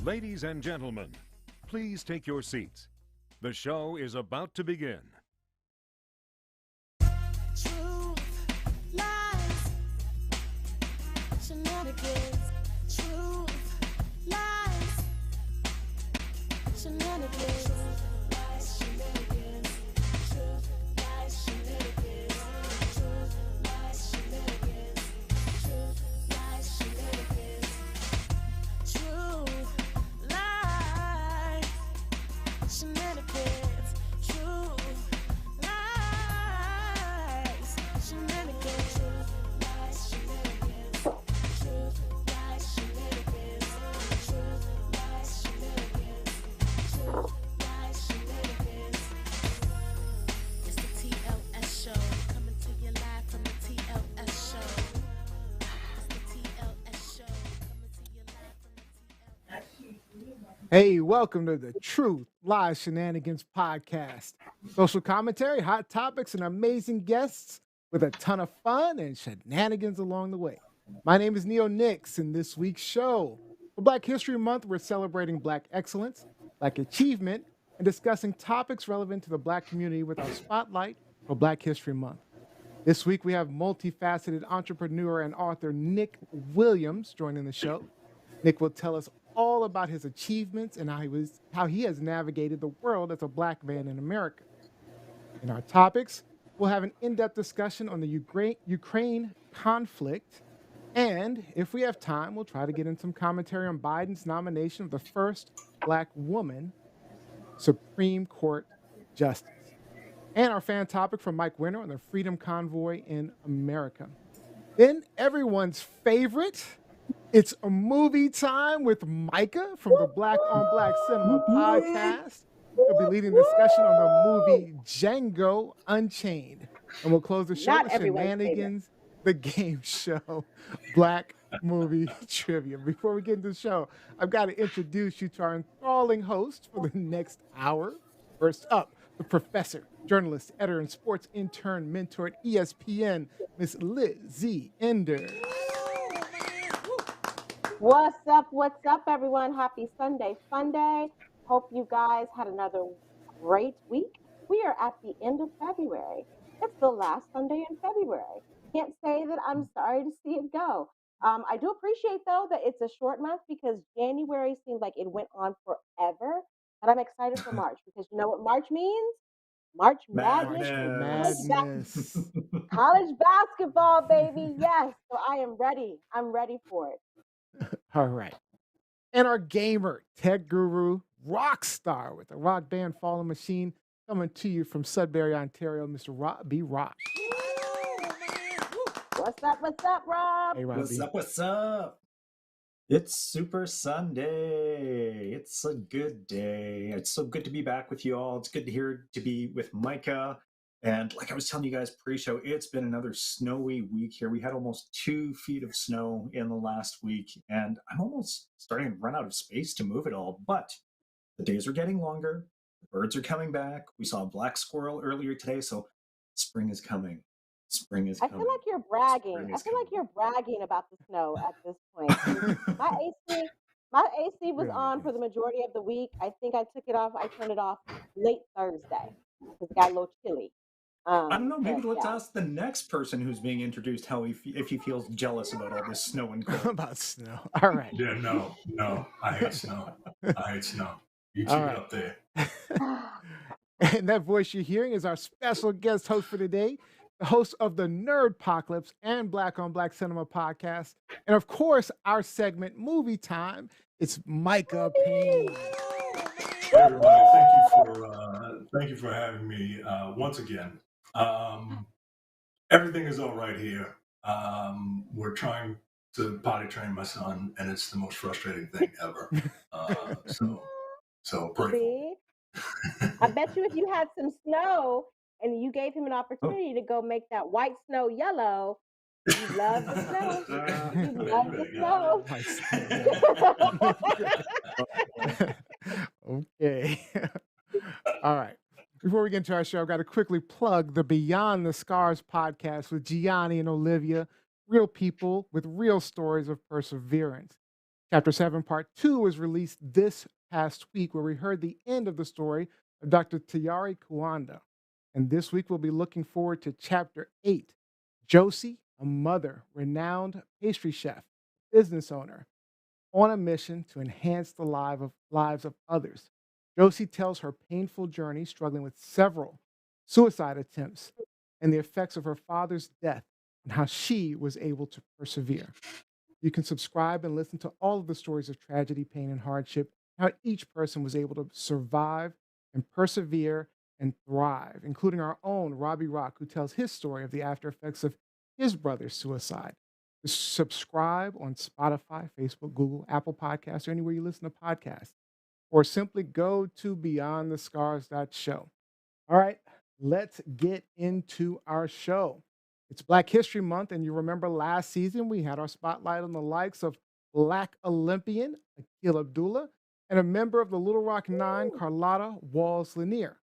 Ladies and gentlemen, please take your seats. The show is about to begin. Truth, lies, shenanigans. Truth, lies, shenanigans. Truth, lies, shenanigans. Truth, lies, shenanigans. Truth, lies, shenanigans. Truth, lies, shenanigans. Truth, lies, shenanigans. Truth, lies, shenanigans. Truth, lies, shenanigans. Truth, lies, shenanigans. Truth, lies, shenanigans. Truth, lies, shenanigans. It's the TLS show, coming to you live from the TLS show. It's the TLS show, coming to you live from the TLS. Hey, welcome to the Truth Live Shenanigans podcast. Social commentary, hot topics, and amazing guests with a ton of fun and shenanigans along the way. My name is Neo Nix, and this week's show. For Black History Month, we're celebrating Black excellence, Black achievement, and discussing topics relevant to the Black community with our spotlight for Black History Month. This week, we have multifaceted entrepreneur and author Nick Williams joining the show. Nick will tell us all about his achievements and how he has navigated the world as a Black man in America. In our topics, we'll have an in-depth discussion on the Ukraine conflict, and if we have time, we'll try to get in some commentary on Biden's nomination of the first Black woman Supreme Court Justice, and our fan topic from Mike Winter on the Freedom Convoy in America. Then everyone's favorite, it's a movie time with Micah from the Black on Black Cinema podcast. He'll be leading discussion on the movie Django Unchained. And we'll close the show Not with everyone's Shenanigans, the game show, Black movie trivia. Before we get into the show, I've got to introduce you to our enthralling host for the next hour. First up, the professor, journalist, editor, and sports intern mentor at ESPN, Miss Lizzie Ender. What's up, everyone? Happy Sunday Fun Day. Hope you guys had another great week. We are at the end of February. It's the last Sunday in February. Can't say that I'm sorry to see it go. I do appreciate, though, that it's a short month because January seemed like it went on forever. But I'm excited for March because you know what March means? March Madness. Madness. College basketball, baby. Yes. So I am ready. I'm ready for it. All right. And our gamer, tech guru, rock star with the rock band Fallen Machine, coming to you from Sudbury, Ontario, Mr. Rob B. Rock. What's up, Rob? Hey, Rob B. What's up? It's Super Sunday. It's a good day. It's so good to be back with you all. It's good to be with Micah. And like I was telling you guys pre-show, it's been another snowy week here. We had almost 2 feet of snow in the last week, and I'm almost starting to run out of space to move it all. But the days are getting longer. The birds are coming back. We saw a black squirrel earlier today, so spring is coming. Spring is I coming. feel like you're bragging. Spring I is feel like coming. you're bragging about the snow at this point. My AC was Really on is. for the majority of the week. I think I took it off. I turned it off late Thursday because it got a little chilly. I don't know. Maybe but let's yeah. ask the next person who's being introduced how if he feels jealous about all this snow and cold. About snow. All right. Yeah, no. I hate snow. You keep All it right. up there. And that voice you're hearing is our special guest host for today, the host of the Nerdpocalypse and Black on Black Cinema podcast. And of course, our segment Movie Time. It's Micah Payne. Hey, everybody, thank you for having me once again. Everything is all right here. We're trying to potty train my son, and it's the most frustrating thing ever. So pray for me. See? I bet you if you had some snow and you gave him an opportunity to go make that white snow yellow, you love the snow. You love the snow. Okay. All right. Before we get into our show, I've got to quickly plug the Beyond the Scars podcast with Gianni and Olivia, real people with real stories of perseverance. Chapter 7, Part 2 was released this past week, where we heard the end of the story of Dr. Tayari Kuanda. And this week, we'll be looking forward to Chapter 8, Josie, a mother, renowned pastry chef, business owner, on a mission to enhance the lives of others. Josie tells her painful journey, struggling with several suicide attempts and the effects of her father's death, and how she was able to persevere. You can subscribe and listen to all of the stories of tragedy, pain, and hardship, how each person was able to survive and persevere and thrive, including our own Robbie Rock, who tells his story of the after effects of his brother's suicide. Subscribe on Spotify, Facebook, Google, Apple Podcasts, or anywhere you listen to podcasts, or simply go to beyondthescars.show. All right, let's get into our show. It's Black History Month, and you remember last season we had our spotlight on the likes of Black Olympian Akil Abdullah and a member of the Little Rock Nine, Carlotta Walls Lanier.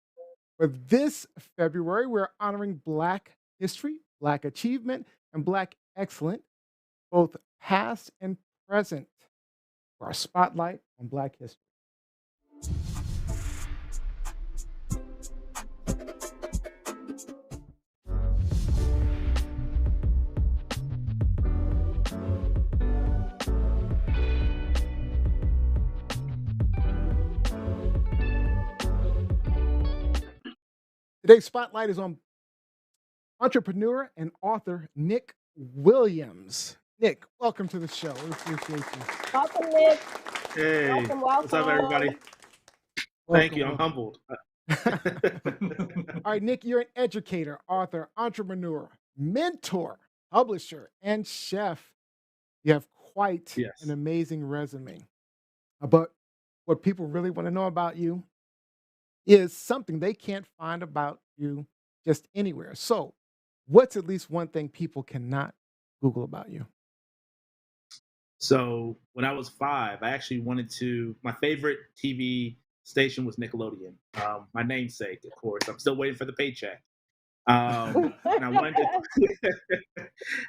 For this February, we're honoring Black history, Black achievement, and Black excellence, both past and present, for our spotlight on Black history. Today's spotlight is on entrepreneur and author Nick Williams. Nick, welcome to the show. We appreciate you. Welcome, Nick. Hey, Welcome, what's up, everybody? Thank you. I'm Welcome. humbled. All right, Nick, you're an educator, author, entrepreneur, mentor, publisher, and chef. You have quite Yes. an amazing resume. But what people really want to know about you is something they can't find about you just anywhere. So, what's at least one thing people cannot Google about you? So when I was 5, I actually wanted to. My favorite TV station was Nickelodeon. My namesake, of course. I'm still waiting for the paycheck. And I wanted to.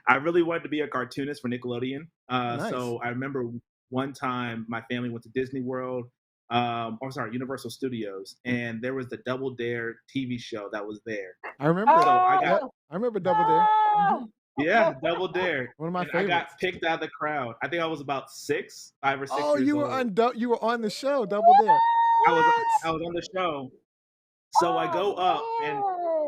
I really wanted to be a cartoonist for Nickelodeon. Nice. So I remember one time my family went to Disney World. Universal Studios, and there was the Double Dare TV show that was there. I remember So it. I Yep, got I remember Double Dare. Oh, Yeah, Double Dare. One of my And I favorites. got picked out of the crowd. I think I was about 5 or 6 Oh, years you were old. on you were on the show Double Dare. I was What? on the show. So I go up man.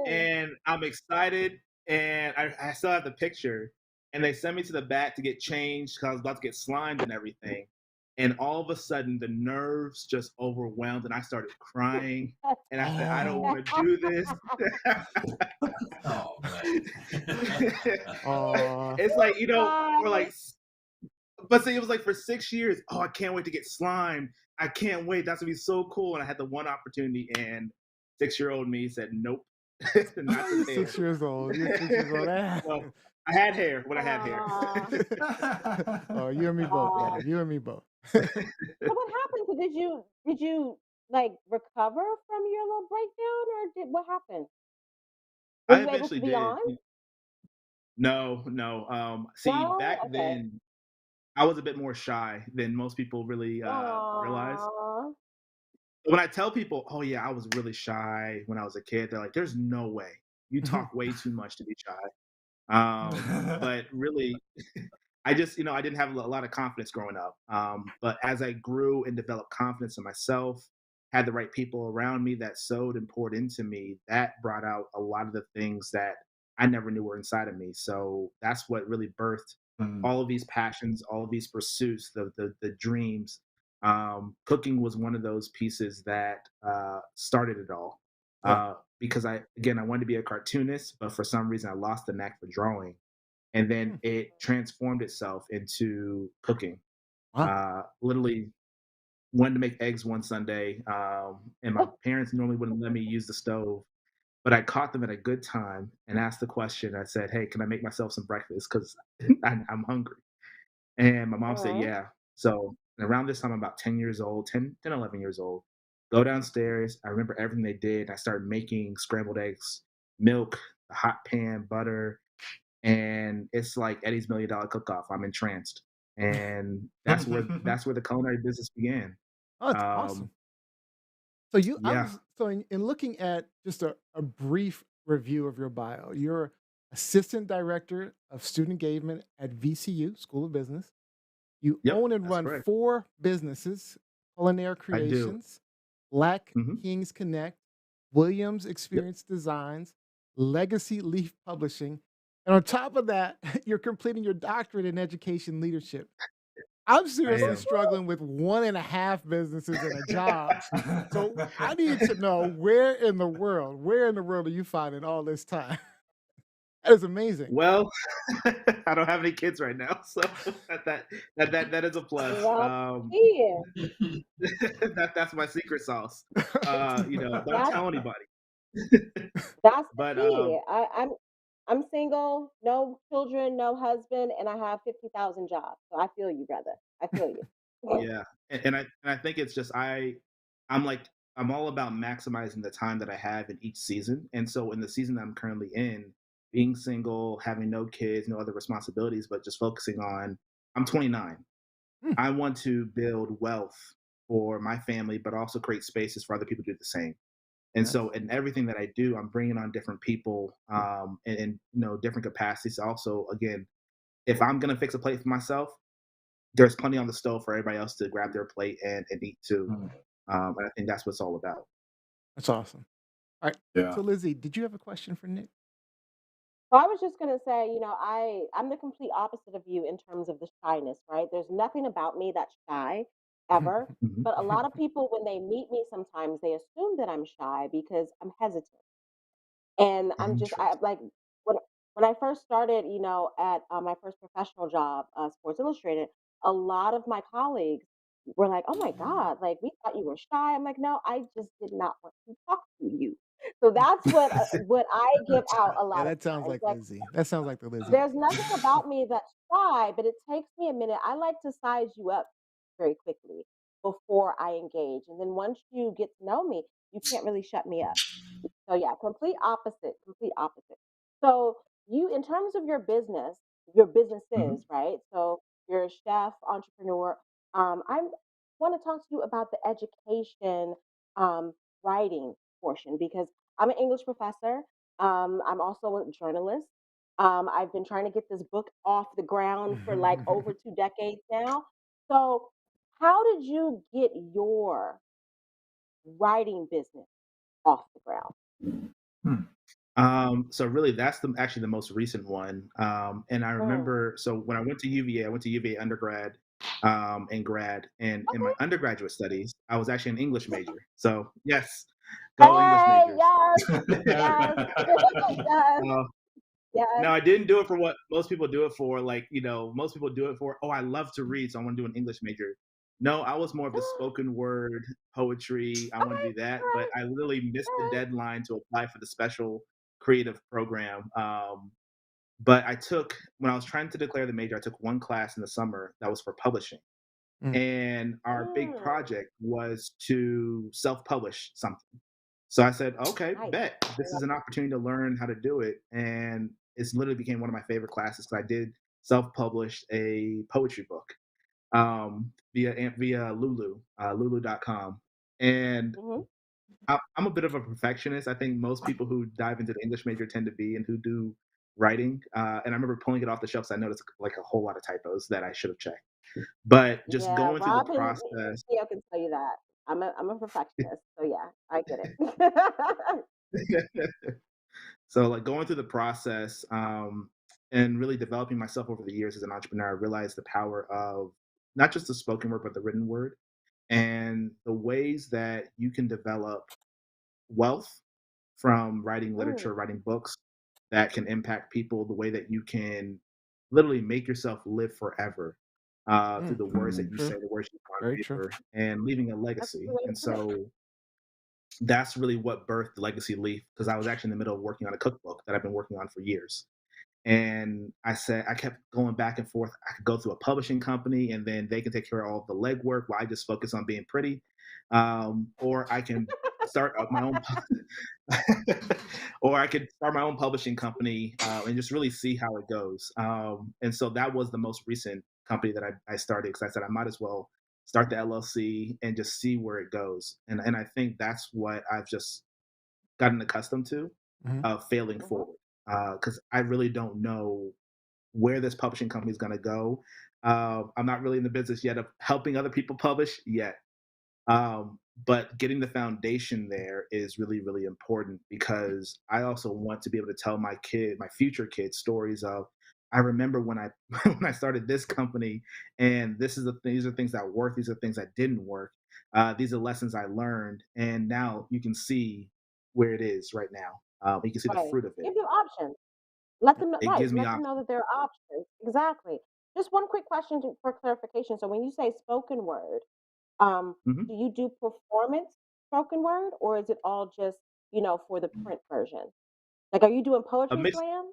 and I'm excited, and I still have the picture. And they sent me to the back to get changed because I was about to get slimed and everything. And all of a sudden, the nerves just overwhelmed, and I started crying. And I said, I don't Oh. want to do this. Oh, man. Aw. It's like, Why? we're like, but see, it was like for 6 years. Oh, I can't wait to get slimed. I can't wait. That's gonna be so cool. And I had the one opportunity, and 6-year-old me said, nope, not You're today. 6 years old. You're 6 years old. Well, I had hair when I had hair. Aw. Oh, you and me both, Aw. brother. You and me both. So what happened? So did you like recover from your little breakdown, or what happened? Were I you able to eventually be did. on? No. See, No? back Okay. then, I was a bit more shy than most people really realize. Aw. When I tell people, oh yeah, I was really shy when I was a kid, they're like, there's no way. You talk way too much to be shy. But really, I just, I didn't have a lot of confidence growing up. But as I grew and developed confidence in myself, had the right people around me that sewed and poured into me, that brought out a lot of the things that I never knew were inside of me. So that's what really birthed all of these passions, all of these pursuits, the dreams. Cooking was one of those pieces that started it all. Because I wanted to be a cartoonist, but for some reason I lost the knack for drawing. And then it transformed itself into cooking. Wow. Literally wanted to make eggs one Sunday, and my parents normally wouldn't let me use the stove, but I caught them at a good time and asked the question. I said, "Hey, can I make myself some breakfast? Because I'm hungry." And my mom said, Mhm. "Yeah." So around this time, I'm about 10 years old, 11 years old. Go downstairs. I remember everything they did. I started making scrambled eggs, milk, a hot pan, butter, and it's like Eddie's $1 Million Cook-Off. I'm entranced. and that's where the culinary business began. Oh, that's Um, awesome. So yeah, in looking at just a brief review of your bio, you're assistant director of student engagement at VCU School of Business. You yep, own and that's run correct. 4 businesses: Culinary I do. Creations, Black Hmm. Kings Connect, Williams Yep. Experience Designs, Legacy Leaf Publishing, and on top of that, you're completing your doctorate in education leadership. I'm I seriously am. struggling with 1.5 businesses and a job. So I need to know where in the world are you finding all this time? That is amazing. Well, I don't have any kids right now, so that is a plus. Well, yeah, That's my secret sauce. Don't that's tell anybody. that's the But key. I'm single, no children, no husband, and I have 50,000 jobs. So I feel you, brother. I feel you. yeah, and I think it's just I'm like I'm all about maximizing the time that I have in each season, and so in the season that I'm currently in, being single, having no kids, no other responsibilities, but just focusing on I'm 29. Mm, I want to build wealth for my family, but also create spaces for other people to do the same. And yes. so, in everything that I do, I'm bringing on different people, in different capacities. Also, again, if I'm gonna fix a plate for myself, there's plenty on the stove for everybody else to grab their plate and eat too. Mm, And I think that's what it's all about. That's awesome. All right. yeah. So Lizzie, did you have a question for Nick? Well, I was just gonna say, I'm the complete opposite of you in terms of the shyness, right? There's nothing about me that's shy ever. Mhm. But a lot of people, when they meet me, sometimes they assume that I'm shy because I'm hesitant. And I Interesting. like when when I first started, at my first professional job, Sports Illustrated, a lot of my colleagues were like, "Oh my God, like we thought you were shy." I'm like, "No, I just did not want to talk to you." So that's what I give out a Yeah, lot of that sounds times. like Like Lizzie. That sounds like the Lizzie. there's nothing about me that's shy, but it takes me a minute. I like to size you up very quickly before I engage, and then once you get to know me, you can't really shut me up. So yeah, complete opposite, complete opposite. So in terms of your Mhm. businesses, right? So you're a chef, entrepreneur. I want to talk to you about the education, um, writing portion because I'm an English professor. I'm also a journalist. I've been trying to get this book off the ground for like over 2 decades now. So how did you get your writing business off the ground? Hmm. So really, that's actually the most recent one. And I Mm. remember, so when I went to UVA, I went to UVA undergrad, and grad, and in my Okay. undergraduate studies, I was actually an English major. So yes, go English Hey, majors. yes, yes, yes, Uh, yes. Now, I didn't do it for what most people do it for. Like, most people do it for, oh, I love to read, so I want to do an English major. No, I was more of the spoken word, poetry. I want to Okay, do that, but alright, I literally missed the alright. deadline to apply for the special creative program. But when I was trying to declare the major, I took one class in the summer that was for publishing. Mm, And our big Mm, project was to self publish something. So I said, okay, nice. bet. I This is love an opportunity to learn how to do it. And it's literally became one of my favorite classes because I did self-publish a poetry book, via Lulu.com. And mhm. I'm a bit of a perfectionist. I think most people who dive into the English major tend to be and who do writing. And I remember pulling it off the shelf because I noticed like a whole lot of typos that I should have checked. But just Yeah, going through the Robin, process. Theo can tell you that. I'm a perfectionist, so yeah, I get it. So like going through the process, and really developing myself over the years as an entrepreneur, I realized the power of not just the spoken word but the written word, and the ways that you can develop wealth from writing Mm, literature, writing books that can impact people, the way that you can literally make yourself live forever, through mm, the words that Mm. you true. say, the words you put on Very true. paper, and leaving a that's a legacy. good way to And put it. so that's really what birthed Legacy Leaf, because I was actually in the middle of working on a cookbook that I've been working on for years. And I kept going back and forth. I could go through a publishing company and then they can take care of all the legwork while I just focus on being pretty. Or I can start up my own, or I could start my own publishing company, and just really see how it goes. And so that was the most recent company that I started because I said I might as well start the LLC and just see where it goes. And I think that's what I've just gotten accustomed to, Mhm. failing Mhm. forward, because I really don't know where this publishing company is going to go. I'm not really in the business yet of helping other people publish yet. But getting the foundation there is really, really important because I also want to be able to tell my future kids, stories of, I remember when I when I started this company, and these are things that worked, these are things that didn't work, these are lessons I learned, and now you can see where it is right now. You can see the Right. fruit of it. Give them options. Let them know, It right. gives me Let them know that there are options. Exactly. Just one quick question for clarification. So when you say spoken word, options. do you do performance spoken word, or is it all just for the print version? Like, are you doing A poetry mix slam?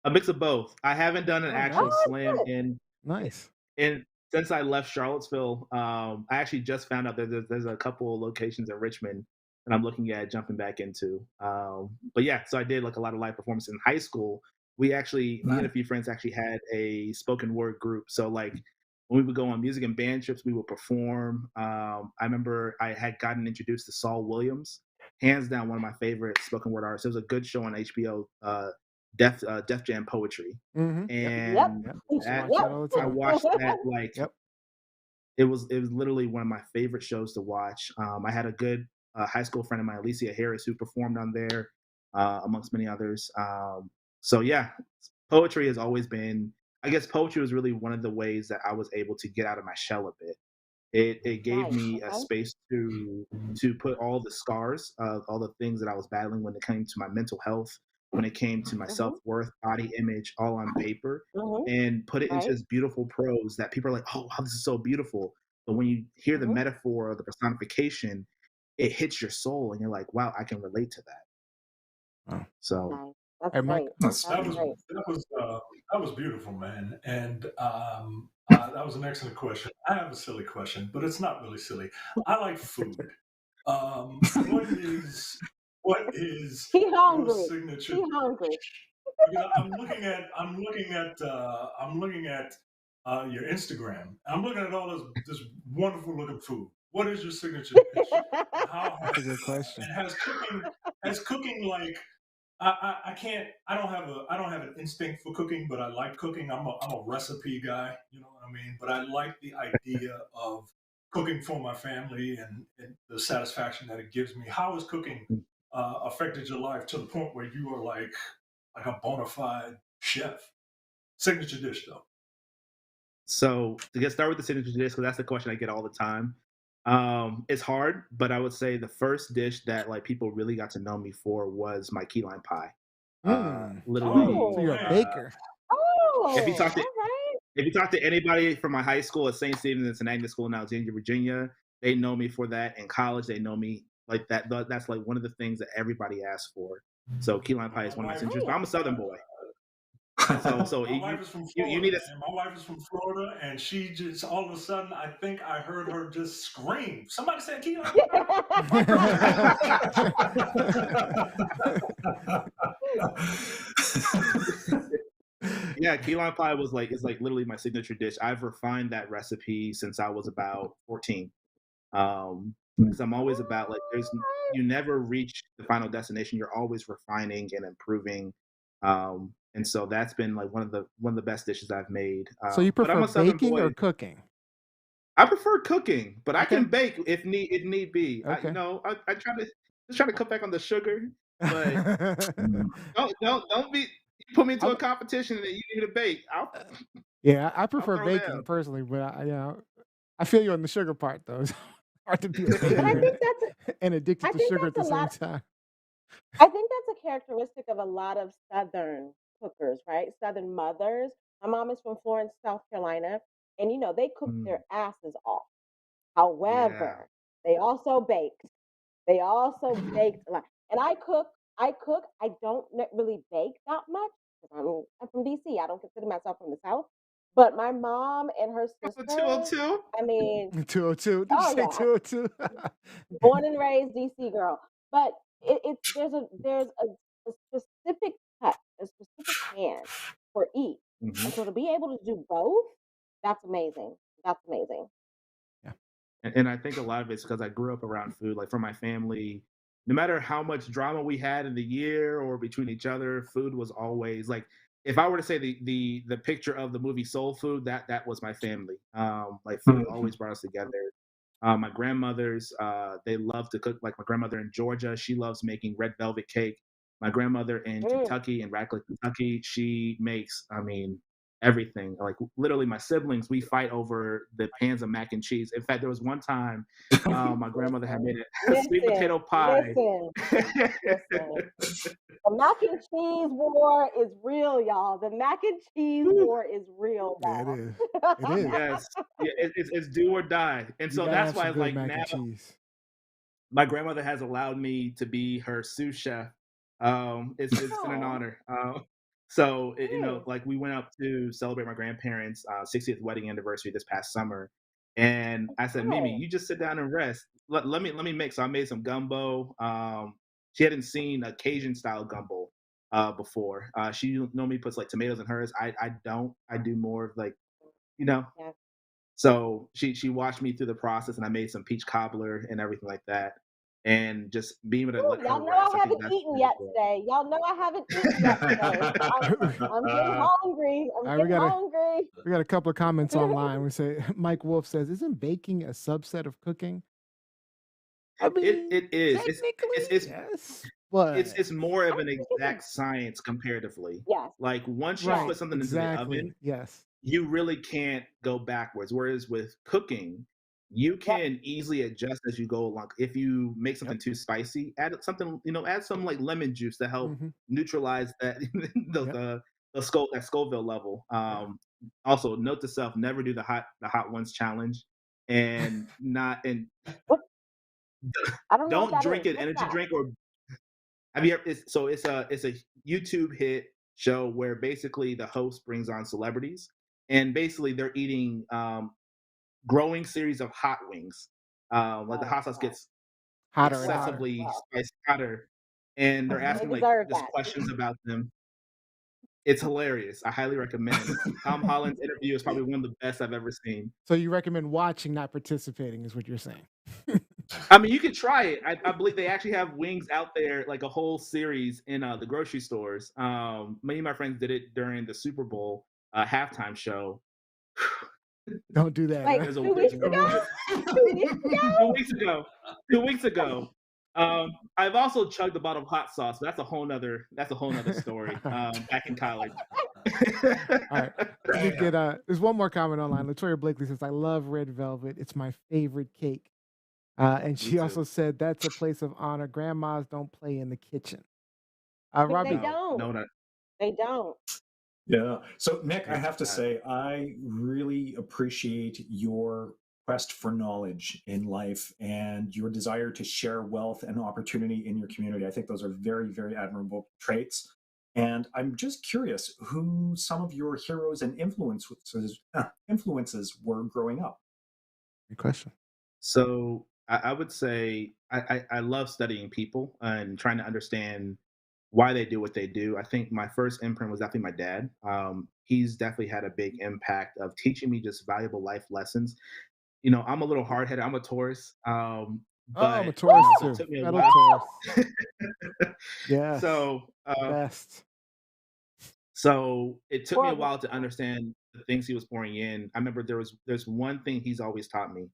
a mix of both. I haven't done an Oh, actual nice. Oh, slam good. Nice. and since I left Charlottesville, I actually just found out that there's a couple of locations in Richmond that I'm looking at jumping back into. But yeah, so I did like a lot of live performance in high school. Me and a few friends actually had a spoken word group. So like when we would go on music and band trips, we would perform. I remember I had gotten introduced to Saul Williams, hands down one of my favorite spoken word artists. It was a good show on HBO, Def Jam Poetry, Mm-hmm. Yep. Yep. and Yep. Used to that watch that all the I time. watched that like Yep. it was literally one of my favorite shows to watch. I had a good high school friend of mine, Alicia Harris, who performed on there, amongst many others. So yeah, poetry has always been. I guess poetry was really one of the ways that I was able to get out of my shell a bit. It gave Nice. me a Okay. space to put all the scars of all the things that I was battling when it came to my mental health, when it came to my Mhm. self-worth, body image, all on paper, Mhm. and put it into Right. this beautiful prose that people are like, oh wow, this is so beautiful. But when you hear the Mhm. metaphor or the personification, it hits your soul and you're like, wow, I can relate to that. Wow. So Nice. That's Hey, Mike. great. That's That's great. that was beautiful, man. And that was an excellent question. I have a silly question, but it's not really silly. I like food. What is He your hungry. signature He hungry. dish? Because I'm looking at your Instagram. I'm looking at all this wonderful looking food. What is your signature dish? And how That's a good question. and has cooking like I can't I don't have an instinct for cooking, but I like cooking. I'm a recipe guy, you know what I mean? But I like the idea of cooking for my family and the satisfaction that it gives me. How has cooking affected your life to the point where you are like a bona fide chef? Signature dish though. So to get started with the signature dish, because that's the question I get all the time. It's hard, but I would say the first dish that like people really got to know me for was my key lime pie. Mm. So Literally, you're a Oh. baker. if you Oh. talk to All right. if you talk to anybody from my high school at St. Stephen's International School in Alexandria, Virginia, they know me for that. In college, they know me like that. That's like one of the things that everybody asks for. So key lime Well, pie my is one of my wife, signatures. But Nice. I'm a Southern boy, so my you wife is from you Florida, need a man. My wife is from Florida, and she just all of a sudden, I think I heard her just scream. Somebody said key lime yeah, key lime pie was like is like literally my signature dish. I've refined that recipe since I was about 14. Because I'm always about like you never reach the final destination. You're always refining and improving. And so that's been like one of the best dishes I've made. So you But I'm prefer a Southern baking or boy. cooking? I prefer cooking, but I Okay. can bake if need be. Okay. I try to cut back on the sugar, but don't be put me into a I'm, competition and you need me to bake. yeah, I I'll prefer throw baking down. personally, but I feel you on the sugar part though. It's hard to be a But I baker think that's and I addicted to think sugar at the that's a same lot. time. I think that's a characteristic of a lot of Southern cookers, right? Southern mothers. My mom is from Florence, South Carolina, and they cook Mm, their asses off. yeah. However, they also baked. They also baked a lot. And I cook. I cook. I don't really bake that much because I'm from DC. I don't consider myself from the South. But my mom and her Oh, sisters. 202? I mean, 202. Did you oh say yeah, 202? born and raised DC girl. But it's a specific touch, a specific hand for each. Mhm. And so to be able to do both, That's amazing. That's amazing. And I think a lot of it's because I grew up around food. Like for my family, no matter how much drama we had in the year or between each other, food was always like. If I were to say the picture of the movie Soul Food, that was my family. Like food always brought us together. My grandmothers, they love to cook. Like my grandmother in Georgia, she loves making red velvet cake. My grandmother in Mm. Kentucky, in Radcliffe, Kentucky, she makes, I mean, everything. Like literally, my siblings, we fight over the pans of mac and cheese. In fact, there was one time my grandmother had made a sweet Listen, potato pie. listen, listen. The mac and cheese war is real, y'all. The mac and cheese war is real, Yeah, it y'all. is. It is. Yes, yeah, it's do or die, and You so gotta that's have why some good like mac now and cheese. my grandmother has allowed me to be her sous chef. It's been an Aw, honor. So you know, nice. like we went up to celebrate my grandparents' 60th wedding anniversary this past summer, and I said, Mimi, Oh, you just sit down and rest. Let me make. So I made some gumbo. She hadn't seen a Cajun style gumbo before. She normally puts like tomatoes in hers. I don't. I do more of like you know yeah. so she watched me through the process, and I made some peach cobbler and everything like that. And just being able to Ooh, let her y'all know rest, I I think haven't that's eaten really yet good. today. Y'all know I haven't eaten yet today. So I'm getting hungry. I'm All right, getting hungry. we got a couple of comments online. We say Mike Wolf says, "Isn't baking a subset of cooking?" I mean, It is. technically, It's it's yes, but it's more I of an think it's a exact science comparatively. yes, Like once you right, put something into the exactly, oven, yes. you really can't go backwards. Whereas with cooking, you yep, can easily adjust as you go along. If you make Yep. something too spicy, add something, add some like lemon juice to help Mm-hmm. neutralize that Yep. that Scoville level. Yeah. Also, note to self: never do the hot ones challenge, and what I don't know what don't that drink is. an What's energy that? drink or have you ever? It's a YouTube hit show where basically the host brings on celebrities, and basically they're eating growing series of hot wings. Like the Oh hot sauce God. gets Hotter and Well, hotter. excessively well, spiced hotter, and they're they asking like deserve just that. questions about them. It's hilarious. I highly recommend. Tom Holland's interview is probably one of the best I've ever seen. So you recommend watching, not participating, is what you're saying. I mean, you can try it. I believe they actually have wings out there, like a whole series in the grocery stores. Many of my friends did it during the Super Bowl halftime show. Don't do that. Like Huh? There's a 2 weeks ago. 2 weeks ago. 2 weeks ago. 2 weeks ago. I've also chugged a bottle of hot sauce, but that's a whole nother story. Back in college. All right. Let me get there's one more comment online. Latoya Blakely says, I love red velvet. It's my favorite cake. And Me she too. also said that's a place of honor. Grandmas don't play in the kitchen. They Robbie, No, don't. no, not. They don't. Yeah. So, Nick, I It's have to not. say, I really appreciate your quest for knowledge in life and your desire to share wealth and opportunity in your community. I think those are very, very admirable traits. And I'm just curious who some of your heroes and influences were growing up. good question. So I would say I love studying people and trying to understand why they do what they do. I think my first imprint was definitely my dad. He's definitely had a big impact of teaching me just valuable life lessons. I'm a little hard headed. I'm a Taurus, Oh, I'm a but Taurus so it too. took me a Metal while. Taurus. Yes. so The best. So it took me a Horrible while to people. understand the things he was pouring in. I remember there's one thing he's always taught me.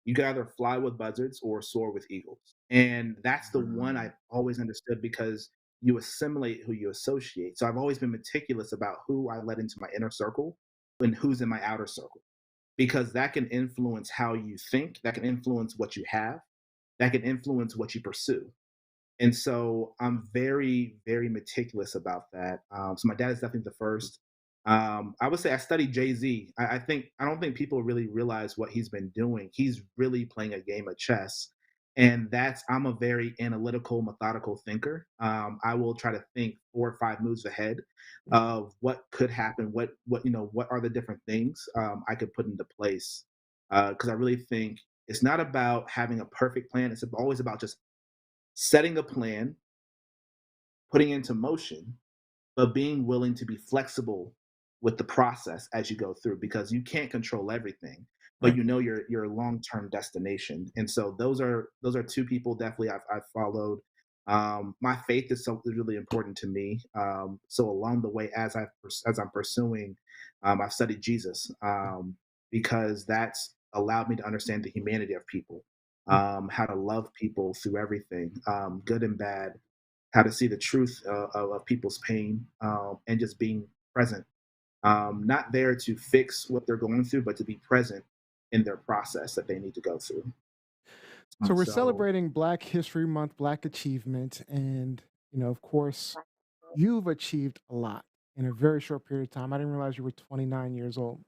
You can either fly with buzzards or soar with eagles. And that's the one I've always understood because you assimilate who you associate. So I've always been meticulous about who I let into my inner circle and who's in my outer circle. Because that can influence how you think, that can influence what you have, that can influence what you pursue. And so I'm very, very meticulous about that. So my dad is definitely the first. I would say I studied Jay Z. I don't think people really realize what he's been doing. He's really playing a game of chess, and I'm a very analytical, methodical thinker. I will try to think 4 or 5 moves ahead of what could happen. What are the different things I could put into place? Because I really think it's not about having a perfect plan. It's always about just setting a plan, putting it into motion, but being willing to be flexible with the process as you go through, because you can't control everything, but Right. you know your long-term destination. And so those are two people definitely I've followed. My faith is something really important to me. So along the way, as I'm pursuing, I've studied Jesus, because that's allowed me to understand the humanity of people, how to love people through everything, good and bad, how to see the truth of people's pain, and just being present, not there to fix what they're going through, but to be present in their process that they need to go through. So we're So celebrating Black History Month, Black Achievement, and of course, you've achieved a lot in a very short period of time. I didn't realize you were 29 years old.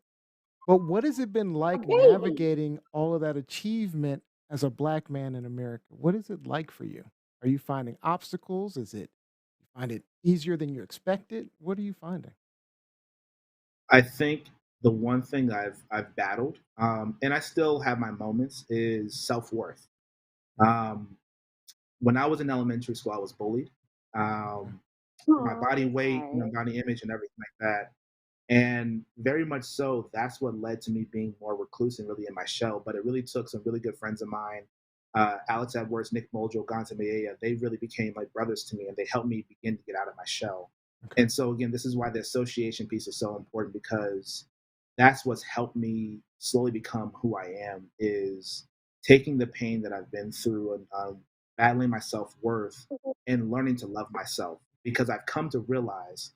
But what has it been A like baby. navigating all of that achievement as a Black man in America? What is it like for you? Are you finding obstacles? Is it you find it easier than you expected? What are you finding? I think the one thing I've battled, and I still have my moments, is self worth. Um, when I was in elementary school, I was bullied, Okay. for my Oh, body I'm weight, sorry. body image, and everything like that. And very much so, that's what led to me being more recluse and really in my shell. But it really took some really good friends of mine, Alex Edwards, Nick Mojo, Ganta Maea. They really became like brothers to me, and they helped me begin to get out of my shell. Okay. And so again, this is why the association piece is so important, because that's what's helped me slowly become who I am. Is taking the pain that I've been through and battling my self worth and learning to love myself, because I've come to realize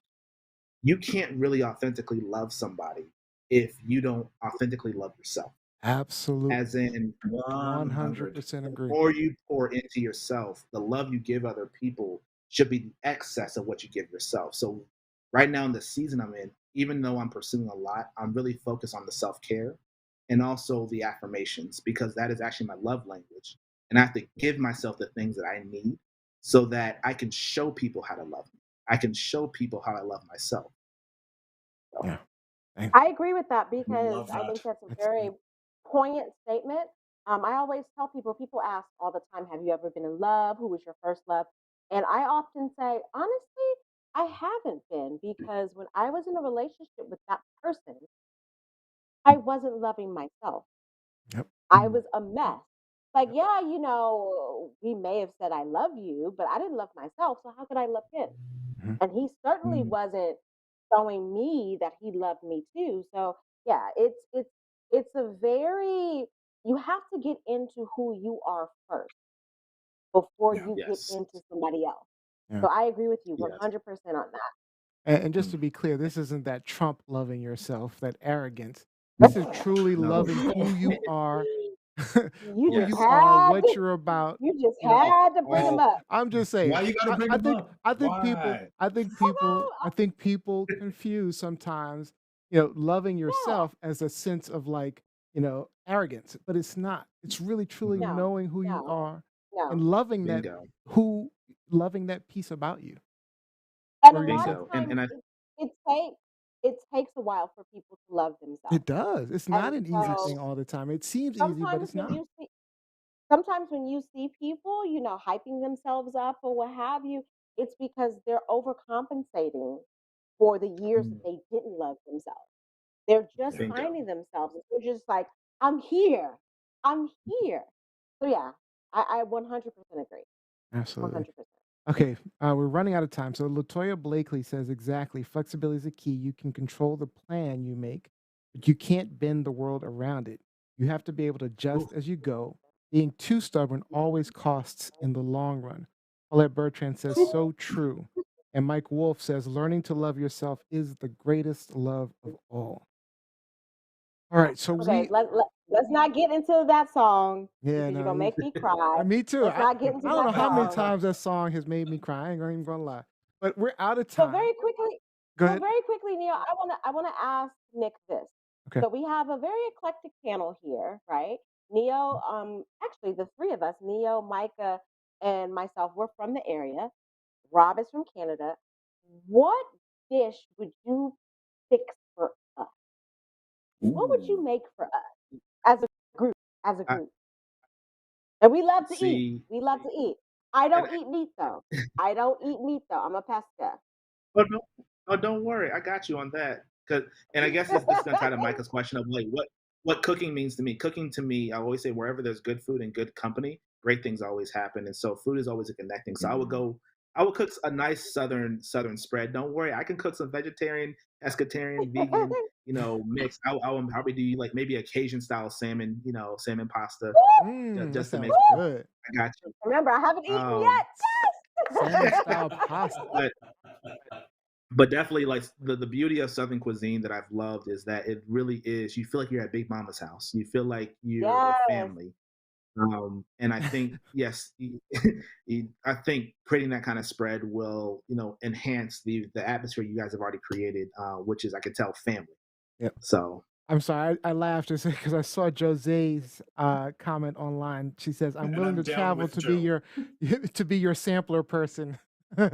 you can't really authentically love somebody if you don't authentically love yourself. Absolutely. As in, 100. 100% the agree. more you pour into yourself, the love you give other people should be the excess of what you give yourself. So, right now in the season I'm in, even though I'm pursuing a lot, I'm really focused on the self care and also the affirmations, because that is actually my love language. And I have to give myself the things that I need so that I can show people how to love me. I can show people how I love myself. So, Yeah. Thank I agree with that because Love I that. think that's a That's very deep. poignant statement. I always tell people, people ask all the time, have you ever been in love? Who was your first love? And I often say, honestly, I haven't been because when I was in a relationship with that person, I wasn't loving myself. Yep. I was a mess. Like, yeah, we may have said I love you, but I didn't love myself. So how could I love him? Mhm. And he certainly Mm, wasn't showing me that he loved me too. So yeah, it's a very you have to get into who you are first before Yeah. you get yes, into somebody else. Yeah. So I agree with you yes. 100% on that. And just Mm. to be clear, this isn't that Trump loving yourself, that arrogance. This is truly No, loving who you are, You who just you yes. are, had what to, you're about. you just You know, had to bring him All up. I'm just saying. Why you got to bring I them think up? I think people Why? I think Hello, people I think people confuse sometimes, loving no, yourself as a sense of like, arrogance, but it's not. It's really truly mm, no, knowing who you no, are and no. bingo, who loving that piece about you And a or lot of yourself. bingo. times And I it takes a while for people to love It themselves. does. It's not And an easy yes. thing so all the time. It seems easy, but sometimes it's when not. you see sometimes when you see people, hyping themselves up or what have you, it's because they're overcompensating for the years that Mm, they didn't love themselves. They're just Yeah. bingo. finding themselves. They're just like, I'm here. I'm here. So yeah, I 100% agree. Absolutely. 100%. Okay, we're running out of time. So Latoya Blakely says exactly, flexibility is a key. You can control the plan you make, but you can't bend the world around it. You have to be able to Ooh, adjust as you go. Being too stubborn always costs in the long run. Paulette Bertrand says, so true. And Mike Wolf says, learning to love yourself is the greatest love of all. All right, so Okay, we, let's not get into that song yeah, because you're no, gonna make me cry. me too. Let's I, not get into I don't know that how many song. times that song has made me cry. I ain't even gonna lie. But we're out of So time. very quickly, Go so ahead. very quickly, Neil, I wanna ask Nick this. Okay. So we have a very eclectic panel here, right? Neo, actually the three of us, Neo, Micah, and myself, we're from the area. Rob is from Canada. What dish would you fix for us? What would you Ooh. make for us as a group? As a I group. And we love to eat. see. We love to eat. I And don't eat meat though. I don't eat meat though. I'm a pesca. oh, don't worry, I got you on that. And I guess this is gonna tie to Micah's question of like what cooking means to me. Cooking to me, I always say wherever there's good food and good company, great things always happen. And so food is always a connecting. So I would cook a nice southern spread. Don't worry, I can cook some vegetarian, pescatarian, vegan, mix. I'll probably do like maybe a Cajun style salmon, salmon pasta, That just to make sounds sure. good. I got you. Remember, I haven't eaten Um, yet. Salmon style pasta. but definitely like the beauty of Southern cuisine that I've loved is that it really is, you feel like you're at Big Mama's house. You feel like you're with Yes. family. And I think, yes, I think creating that kind of spread will, enhance the atmosphere you guys have already created, which is, I could tell, family. Yep. So I'm sorry, I laughed just because I saw Jose's comment online. She says, "I'm And willing I'm to down travel with to Joe. be your to be your sampler person." Yes,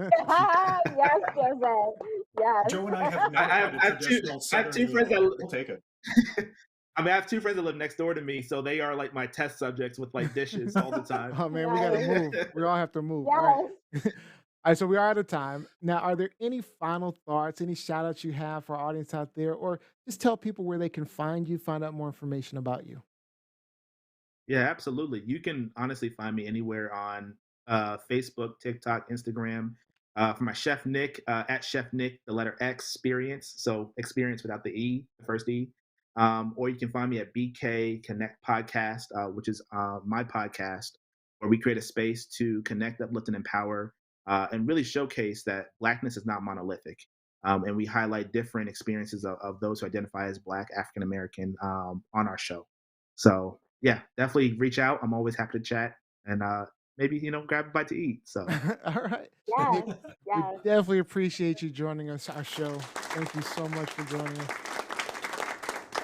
Jose. Yes. Joe and I have never I had a have traditional I have Southern two friends meal. that We'll take it. I mean, I have two friends that live next door to me, so they are like my test subjects with like dishes all the time. Oh man, we gotta Nice. move. We all have to move. All right. Yes. All right, so we are out of time. Now, are there any final thoughts, any shout outs you have for our audience out there, or just tell people where they can find you, find out more information about you? Yeah, absolutely. You can honestly find me anywhere on Facebook, TikTok, Instagram. For my chef Nick, at Chef Nick, the letter X experience. So experience without the E, the first E. Or you can find me at BK Connect Podcast, which is my podcast, where we create a space to connect, uplift, and empower, and really showcase that Blackness is not monolithic. And we highlight different experiences of those who identify as Black, African American, on our show. So yeah, definitely reach out. I'm always happy to chat and maybe grab a bite to eat. So All right. Yes. We Yes. definitely appreciate you joining us, our show. Thank you so much for joining us,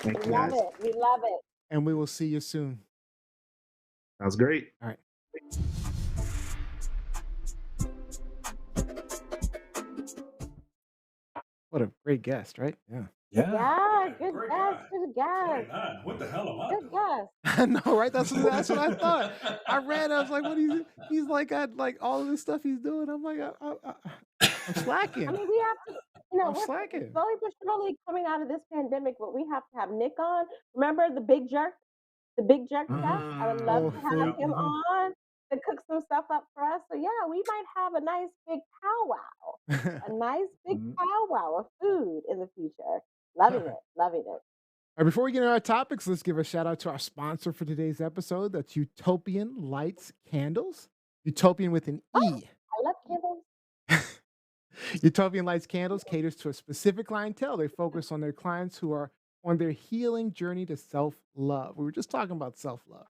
thank We you love guys. it. We love it. and we will see you soon. Sounds great. All right. What a great guest, right? Yeah. Yeah. Yeah. Good Great guess. guy. Good guess. 29. What the hell am I Good doing? guess. I know, right? That's what I thought. I read. I was like, "What he's like got like all of this stuff he's doing." I'm like, I'm slacking. I mean, we have to, I'm we're slacking. slowly but surely coming out of this pandemic, but we have to have Nick on. Remember the big jerk? The big jerk chef? I would love Oh, to Phil. have him on to cook some stuff up for us. So yeah, we might have a nice big powwow. A nice big Mhm. powwow of food in the future. Loving it. Loving it. All right, before we get into our topics, let's give a shout out to our sponsor for today's episode. That's Utopian Lights Candles. Utopian with an E. I love candles. Utopian Lights Candles caters to a specific clientele. They focus on their clients who are on their healing journey to self love. We were just talking about self love.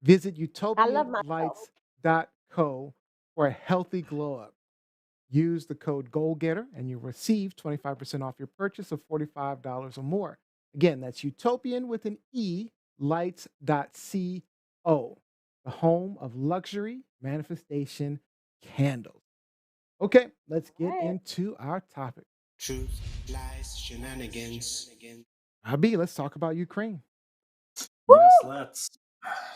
Visit I love myself. utopianlights.co for a healthy glow up. Use the code GOALGETTER and you'll receive 25% off your purchase of $45 or more. Again, that's utopian with an E, lights.co, the home of luxury manifestation candles. Okay, let's get Right. into our topic. Truth, lies, shenanigans. Abi, let's talk about Ukraine. Yes, let's.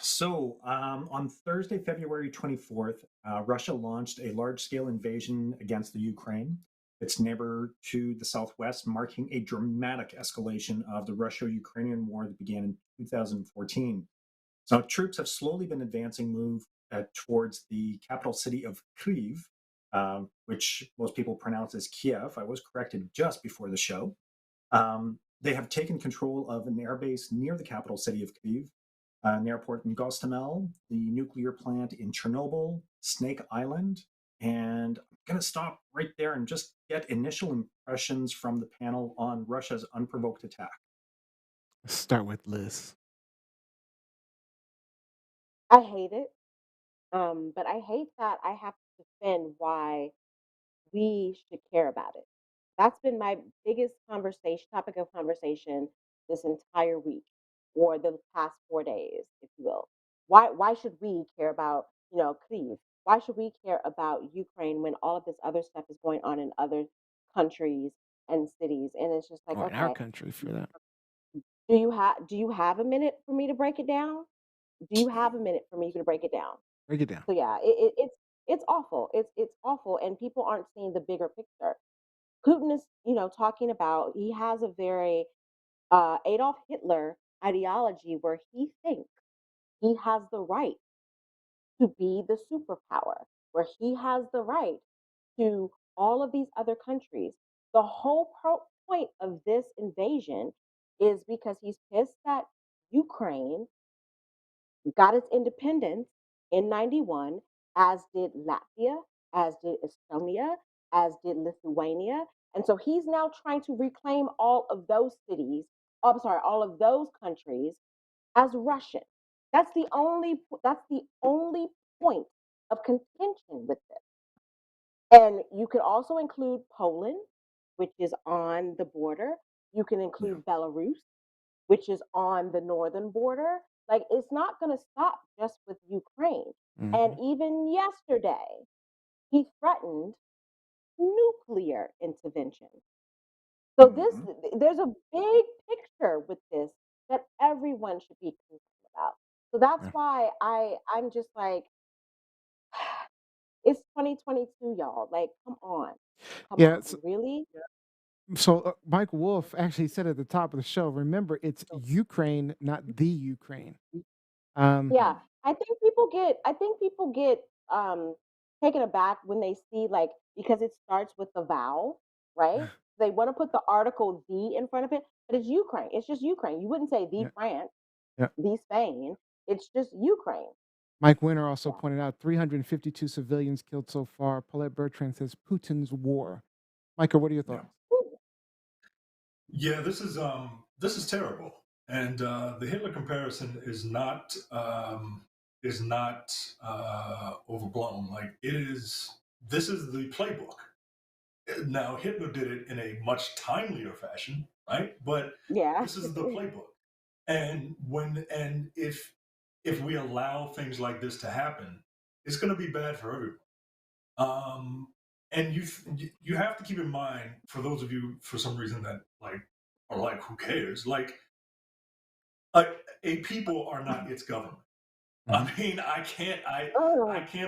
So, on Thursday, February 24th, Russia launched a large scale invasion against the Ukraine, its neighbor to the southwest, marking a dramatic escalation of the Russia Ukrainian war that began in 2014. So, troops have slowly been advancing, move towards the capital city of Kyiv, which most people pronounce as Kiev. I was corrected just before the show. They have taken control of an airbase near the capital city of Kyiv, an airport in Gostomel, the nuclear plant in Chernobyl, Snake Island, and I'm going to stop right there and just get initial impressions from the panel on Russia's unprovoked attack. Let's start with Liz. I hate it. But I hate that I have to defend why we should care about it. That's been my biggest topic of conversation this entire week or the past 4 days, if you will. Why should we care about, Kyiv? Why should we care about Ukraine when all of this other stuff is going on in other countries and cities? And it's just like, Or in our okay, country for that. do you have a minute for me to break it down? Do you have a minute for me to break it down? Break it down. So yeah, it's awful. It's awful, and people aren't seeing the bigger picture. Putin is, talking about he has a very Adolf Hitler ideology where he thinks he has the right to be the superpower, where he has the right to all of these other countries. The whole point of this invasion is because he's pissed that Ukraine got its independence in 91, as did Latvia, as did Estonia, as did Lithuania. And so he's now trying to reclaim all of those cities, oh, I'm sorry, all of those countries as Russian. That's the only point of contention with this. And you could also include Poland, which is on the border. You can include Belarus, which is on the northern border. Like, it's not going to stop just with Ukraine. And even yesterday, he threatened nuclear intervention. So there's a big picture with this that everyone should be concerned about. So that's Yeah. why I'm just like, it's 2022, y'all. Like, come on, Yeah. really? So Mike Wolf actually said at the top of the show, remember, it's Ukraine, not the Ukraine. Yeah, I think people get taken aback when they see, like, because it starts with the vowel, right? They want to put the article the in front of it, but it's Ukraine. It's just Ukraine. You wouldn't say the Yeah. France, Yeah. the Spain. It's just Ukraine. Mike Winter also Yeah. pointed out 352 civilians killed so far. Paulette Bertrand says Putin's war. Micah, what are your thoughts? Yeah, this is terrible, and the Hitler comparison is not overblown. Like, it is. This is the playbook. Now, Hitler did it in a much timelier fashion, right? But Yeah. this is the playbook. And if we allow things like this to happen, it's going to be bad for everyone. Um, and you have to keep in mind, for those of you for some reason that like are like, who cares? Like, a people are not its government. I mean, I Mm, can't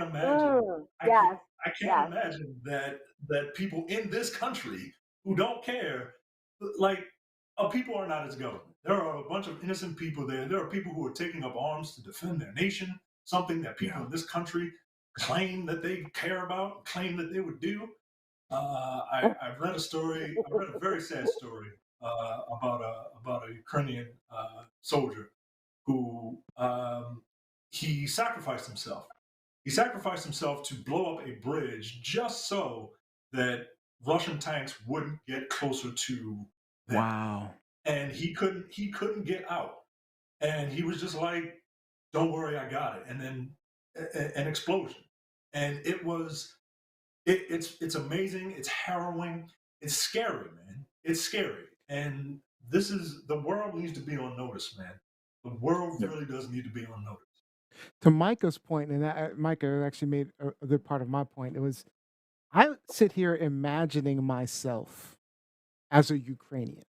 imagine. I can't yes, I can't yes. imagine that people in this country who don't care, like, people are not its government. There are a bunch of innocent people there. There are people who are taking up arms to defend their nation, something that people in this country claim that they care about, claim that they would do. I've read a story. I read a very sad story about a Ukrainian soldier who he sacrificed himself. He sacrificed himself to blow up a bridge just so that Russian tanks wouldn't get closer to them. Wow. And he couldn't get out. And he was just like, "Don't worry, I got it." And then an explosion, and it's amazing. It's harrowing. It's scary, man. It's scary. And the world needs to be on notice, man. The world really does need to be on notice. To Micah's point, and Micah actually made a good part of my point. It was, I sit here imagining myself as a Ukrainian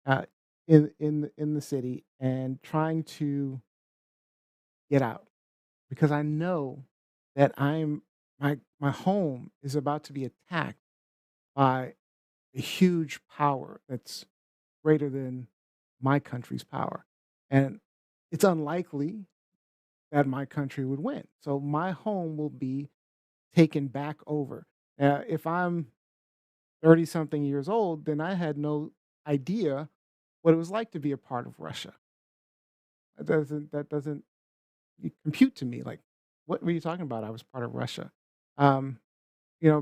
uh, in the city and trying to get out because I know that my home is about to be attacked by a huge power that's greater than my country's power, and it's unlikely that my country would win. So my home will be taken back over. If I'm 30 something years old, then I had no idea what it was like to be a part of Russia. That doesn't compute to me. Like, what were you talking about? I was part of Russia. Um,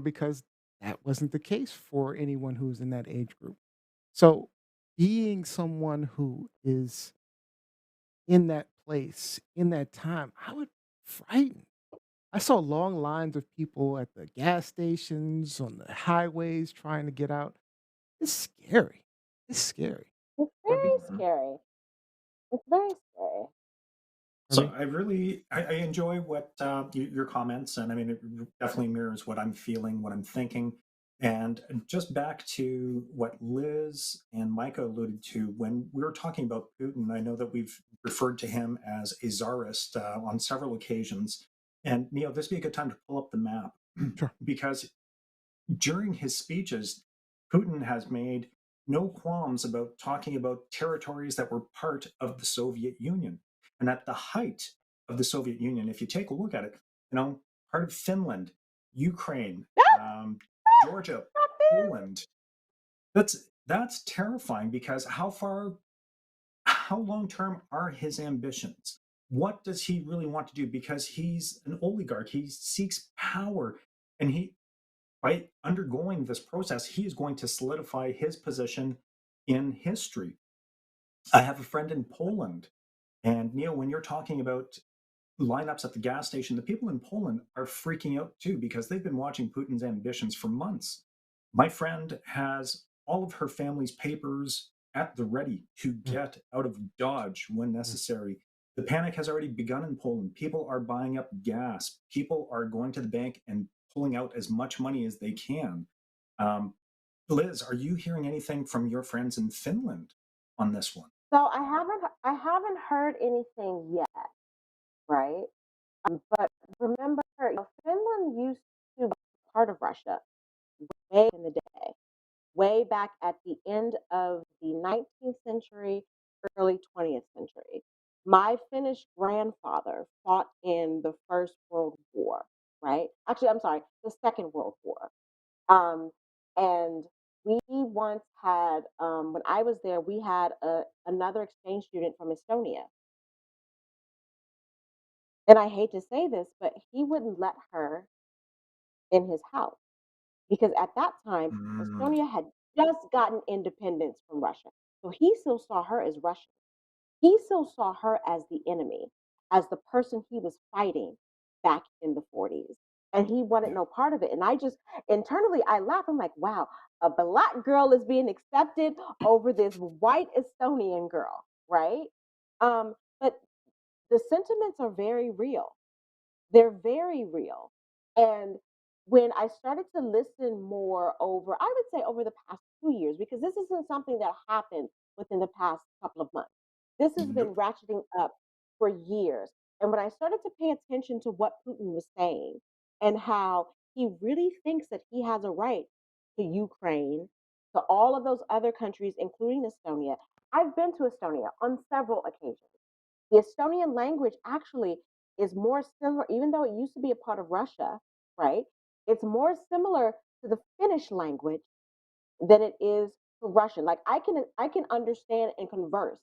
because that wasn't the case for anyone who's in that age group. So being someone who is in that place, in that time, I would frighten. I saw long lines of people at the gas stations, on the highways trying to get out. It's scary. It's scary. It's very scary. It's very scary. So Ravi? I enjoy what your comments, and I mean, it definitely mirrors what I'm feeling, what I'm thinking. And just back to what Liz and Micah alluded to when we were talking about Putin, I know that we've referred to him as a czarist on several occasions. And Neil, this would be a good time to pull up the map Sure. because during his speeches, Putin has made no qualms about talking about territories that were part of the Soviet Union. And at the height of the Soviet Union, if you take a look at it, part of Finland, Ukraine, Georgia, Poland. That's terrifying, because how long term are his ambitions? What does he really want to do? Because he's an oligarch, he seeks power, and by undergoing this process, he is going to solidify his position in history. I have a friend in Poland, and Neil, when you're talking about lineups at the gas station, the people in Poland are freaking out too, because they've been watching Putin's ambitions for months. My friend has all of her family's papers at the ready to get out of Dodge when necessary. The panic has already begun in Poland. People are buying up gas. People are going to the bank and pulling out as much money as they can. Liz, are you hearing anything from your friends in Finland on this one? So I haven't heard anything yet, right? But remember, Finland used to be part of Russia way in the day, way back at the end of the 19th century, early 20th century. My Finnish grandfather fought in the First World War, right? Actually, I'm sorry, the Second World War. And we once had, when I was there, we had another exchange student from Estonia. And I hate to say this, but he wouldn't let her in his house because at that time, Estonia had just gotten independence from Russia. So he still saw her as Russian. He still saw her as the enemy, as the person he was fighting back in the 40s. And he wanted no part of it. And I just internally, I laugh. I'm like, wow, a black girl is being accepted over this white Estonian girl, right? But the sentiments are very real. They're very real. And when I started to listen more over, I would say over the past 2 years, because this isn't something that happened within the past couple of months. This has been ratcheting up for years. And when I started to pay attention to what Putin was saying and how he really thinks that he has a right to Ukraine, to all of those other countries, including Estonia. I've been to Estonia on several occasions. The Estonian language actually is more similar, even though it used to be a part of Russia, right? It's more similar to the Finnish language than it is to Russian. Like I can understand and converse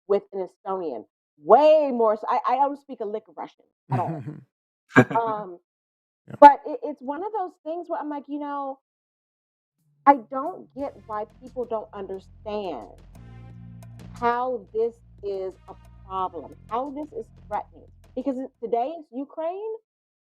with an Estonian way more. So I don't speak a lick of Russian at all. Um, Yep. but it's one of those things where I'm like, I don't get why people don't understand how this is a problem, how this is threatening. Because today it's Ukraine,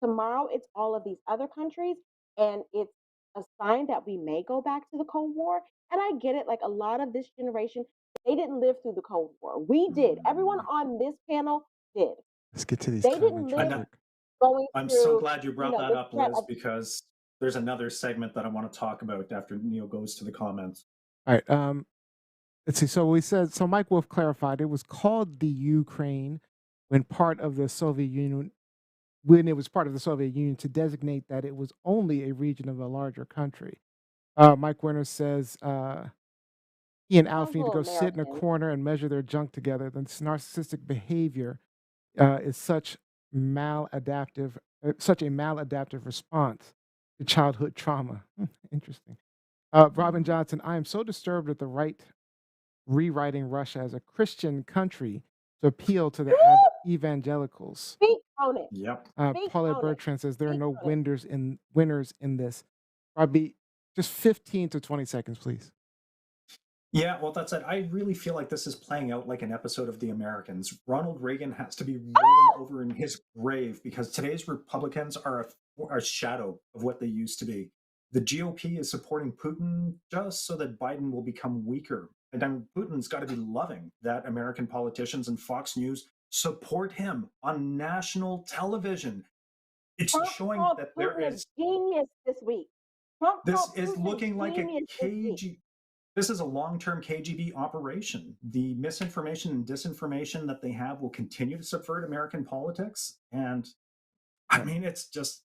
tomorrow it's all of these other countries, and it's a sign that we may go back to the Cold War. And I get it, like a lot of this generation, they didn't live through the Cold War. We did. Everyone on this panel did. Let's get to these They didn't comments real live And quick. going I'm so through, glad you brought that the up, threat Liz, of because there's another segment that I want to talk about after Neil goes to the comments. All right. Let's see. So Mike Wolf clarified it was called the Ukraine when part of the Soviet Union, when it was part of the Soviet Union, to designate that it was only a region of a larger country. Mike Werner says he and Alf sounds a need to little go sit in a American. corner and measure their junk together. This narcissistic behavior is such such a maladaptive response to childhood trauma. Interesting. Robin Johnson, I am so disturbed at the right rewriting Russia as a Christian country to appeal to the evangelicals. Speak on it. Yep. Speak Paula on it. Bertrand says there are Speak no on it. winners in this. Probably just 15 to 20 seconds, please. Yeah, well, that's it. I really feel like this is playing out like an episode of The Americans. Ronald Reagan has to be rolling over in his grave because today's Republicans are a shadow of what they used to be. The GOP is supporting Putin just so that Biden will become weaker. And then Putin's got to be loving that American politicians and Fox News support him on national television. It's Trump showing called that there Putin a is, genius this week. Trump this called is Putin looking a like a genius this week. this is a long-term KGB operation. The misinformation and disinformation that they have will continue to subvert American politics. And I mean, it's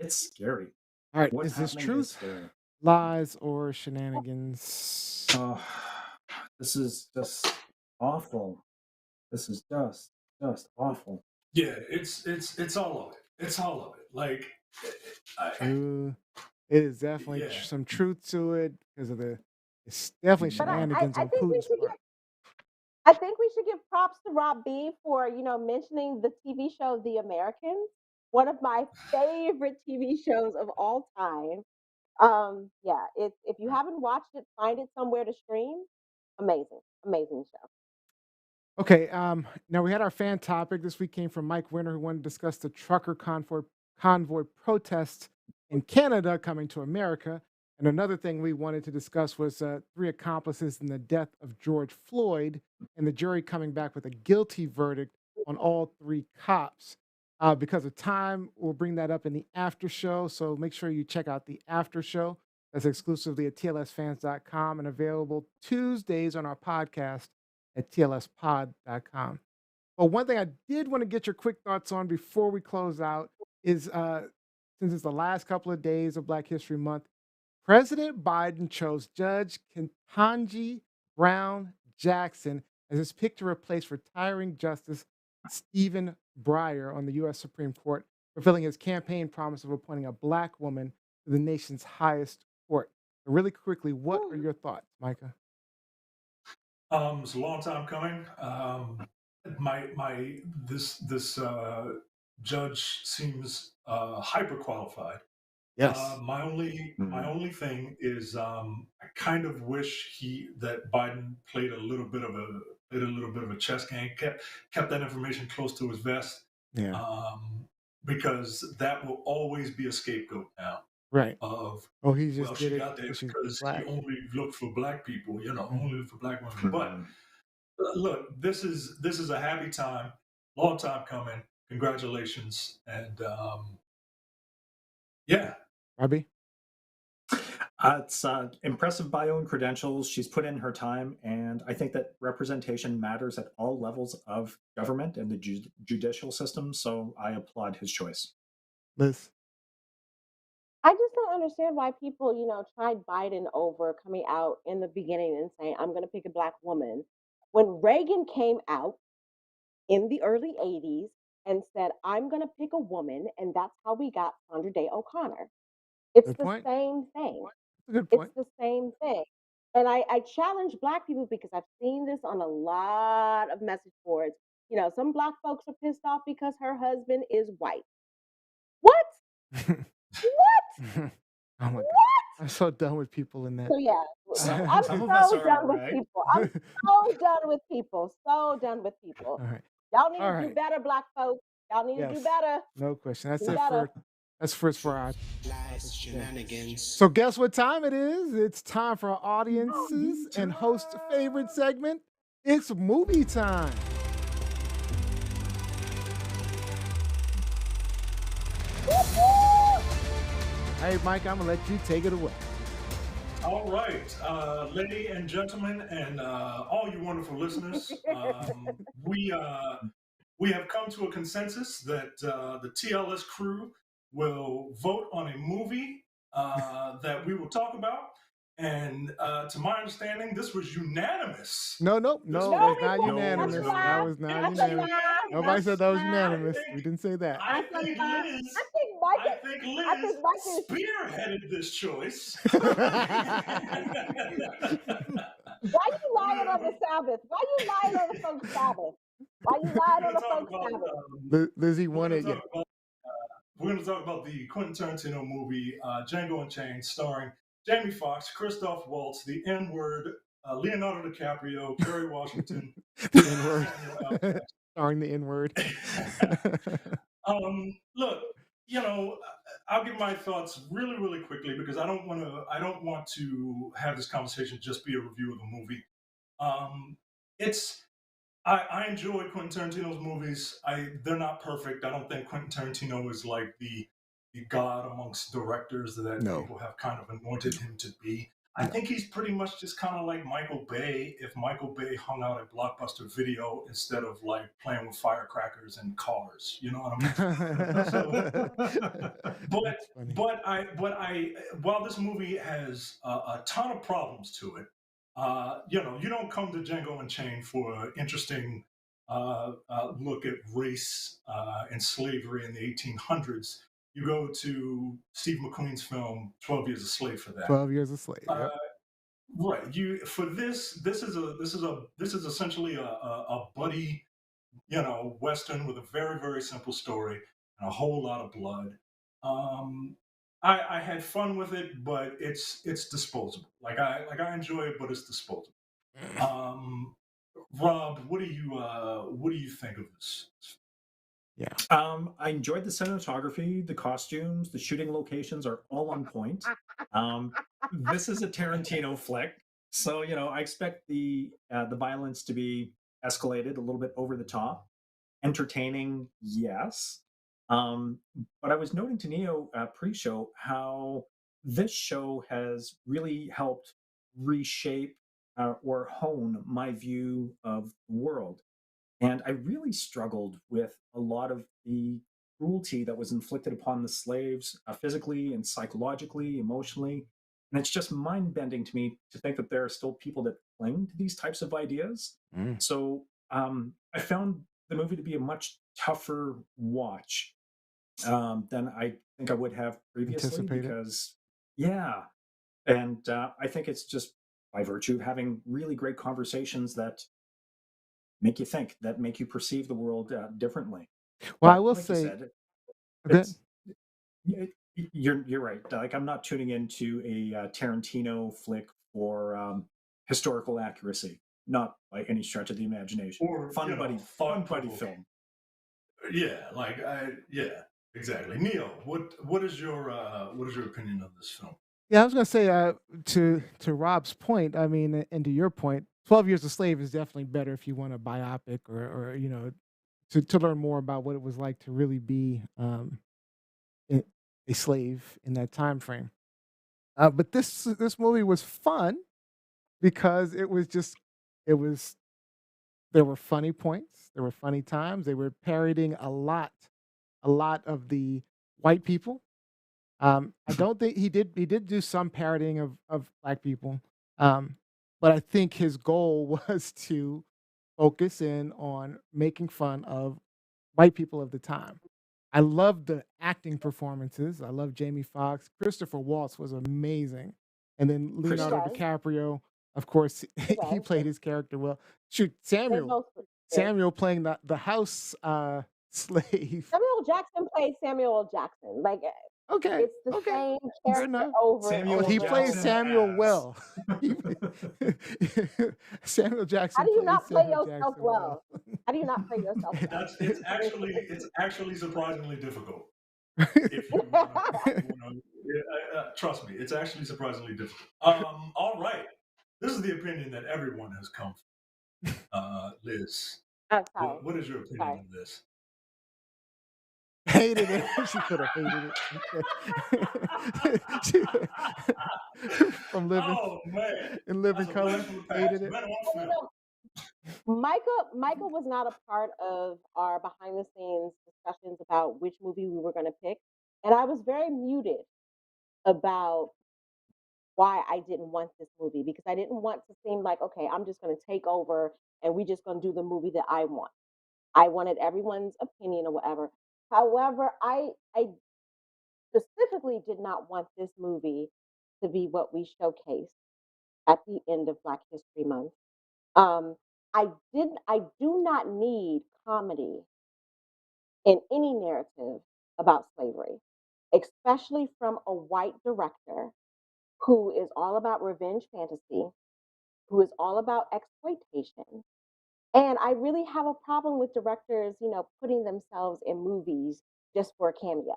scary. All right, What's is this happening truth? is scary. lies or shenanigans? Oh, this is just awful. This is just awful. Yeah, it's all of it. It's all of it. Like, True. It is definitely yeah. some truth to it because of the. It's definitely But shenanigans I on think we Putin's should part. I think we should give props to Rob B for, mentioning the TV show The Americans, one of my favorite TV shows of all time. Yeah, it's if you haven't watched it, find it somewhere to stream. Amazing, amazing show. Okay. Now we had our fan topic this week came from Mike Winter, who wanted to discuss the trucker convoy protests in Canada coming to America. And another thing we wanted to discuss was three accomplices in the death of George Floyd, and the jury coming back with a guilty verdict on all three cops. Because of time, we'll bring that up in the after show. So make sure you check out the after show. That's exclusively at tlsfans.com and available Tuesdays on our podcast at tlspod.com. But one thing I did want to get your quick thoughts on before we close out is since it's the last couple of days of Black History Month, President Biden chose Judge Kentaji Brown Jackson as his pick to replace retiring Justice Stephen Breyer on the U.S. Supreme Court, fulfilling his campaign promise of appointing a Black woman to the nation's highest court. So really quickly, what are your thoughts, Micah? It's a long time coming. My this judge seems hyper qualified. My only thing is I kind of wish that Biden played a little bit of a chess game, kept that information close to his vest, Yeah. because that will always be a scapegoat now. Right. Of Oh, he just well, did she it got there because she's because he Black. only looked for Black people, Mhm. only looked for Black women. But look, this is a happy time, long time coming. Congratulations, and yeah. Robbie? It's impressive bio and credentials. She's put in her time, and I think that representation matters at all levels of government and the judicial system. So I applaud his choice. Liz? I just don't understand why people, tried Biden over coming out in the beginning and saying, I'm going to pick a Black woman. When Reagan came out in the early 80s and said, I'm going to pick a woman, and that's how we got Sandra Day O'Connor. It's Good the point. same thing. That's a good It's point. the same thing. And I challenge Black people because I've seen this on a lot of message boards. Some Black folks are pissed off because her husband is white. What? What? Oh my God. What? I'm so done with people in that. So yeah, I'm Some of us so are done with right. people. I'm so done with people. So done with people. All right. Y'all need All to do right. better, Black folks. Y'all need to do Yes. better. No question. That's Do it better. for our Lies, topics today. shenanigans. So guess what time it is? It's time for our audiences and host favorite segment. It's movie time. Hey, Mike, I'm gonna let you take it away. All right, ladies and gentlemen, and all you wonderful listeners, we have come to a consensus that the TLS crew will vote on a movie that we will talk about. And to my understanding, this was unanimous. No, This that was was not a unanimous. That's a That lie. was not That's a unanimous. lie. Nobody said that was That's a lie. unanimous. We didn't say that. I That's a think lie. Liz. I think Mike is. Spearheaded this choice. Why you lying on the Sabbath? Why you lying on the folks' Sabbath? Why you lying on the folks' Sabbath? Lizzie we're won going it. to Yeah. talk about we're going to talk about the Quentin Tarantino movie Django Unchained, starring Jamie Foxx, Christoph Waltz, the N-word, Leonardo DiCaprio, Kerry Washington, The N-word. Samuel L. Jackson. Starring the N-word. Look, I'll give my thoughts really, really quickly because I don't want to have this conversation just be a review of the movie. I enjoy Quentin Tarantino's movies. They're not perfect. I don't think Quentin Tarantino is like the god amongst directors that No. people have kind of anointed him to be. I think he's pretty much just kind of like Michael Bay if Michael Bay hung out at Blockbuster Video instead of like playing with firecrackers and cars. You know what I mean? So, but That's funny. but I while this movie has a ton of problems to it, you don't come to Django Unchained for an interesting look at race and slavery in the 1800s. You go to Steve McQueen's film 12 Years a Slave for that. 12 Years a Slave. Uh, Yep. right. You for this is essentially a buddy, western with a very very simple story and a whole lot of blood. Um, I had fun with it, but it's disposable. I enjoy it, but it's disposable. Um, Rob, what do you think of this? Yeah. I enjoyed the cinematography, the costumes, the shooting locations are all on point. Um, this is a Tarantino flick, so I expect the violence to be escalated a little bit over the top. Entertaining, yes. Um, but I was noting to Neo pre-show how this show has really helped reshape or hone my view of the world. And I really struggled with a lot of the cruelty that was inflicted upon the slaves, physically and psychologically, emotionally. And it's just mind bending to me to think that there are still people that cling to these types of ideas. Mm. So I found the movie to be a much tougher watch than I think I would have previously Anticipated. because, yeah. And I think it's just by virtue of having really great conversations that make you think, that make you perceive the world differently. Well, I But will like you say, said, good. it's you're right. Like I'm not tuning into a Tarantino flick for historical accuracy, not by any stretch of the imagination. Or Fun buddy thought provoking. film. Yeah, exactly. Neil, what is your opinion of this film? Yeah, I was gonna say to Rob's point. I mean, and to your point, 12 Years a Slave is definitely better if you want a biopic or to learn more about what it was like to really be a a slave in that time frame. But this movie was fun because it was there were funny points, there were funny times, they were parodying a lot of the white people. I don't think he did do some parodying of black people, um, but I think his goal was to focus in on making fun of white people of the time. I love the acting performances. I love Jamie Foxx. Christopher Waltz was amazing, and then He Leonardo does. DiCaprio, of course, He he does. played his character well. Shoot, They both were good. Samuel playing the house slave. Samuel Jackson played Samuel L. Jackson. Like Okay, it's the okay, same fair character enough. over Samuel and He over. plays Jackson Samuel as well. He- Samuel How Jackson do you plays not play Samuel yourself Jackson well. well? How do you not play yourself well? That's it's actually surprisingly difficult. If you trust me, it's actually surprisingly difficult. All right, this is the opinion that everyone has come from. Liz, I'm sorry. what is your opinion Sorry. of this? Hated it. She could have hated it. From living Oh man, in living that's a color, blast from the hated past. it. Men on You film. know, Michael was not a part of our behind the scenes discussions about which movie we were going to pick, and I was very muted about why I didn't want this movie because I didn't want to seem like, okay, I'm just going to take over and we just going to do the movie that I want. I wanted everyone's opinion or whatever. However, I specifically did not want this movie to be what we showcased at the end of Black History Month. Um, I do not need comedy in any narrative about slavery, especially from a white director who is all about revenge fantasy, who is all about exploitation. And I really have a problem with directors, putting themselves in movies just for a cameo.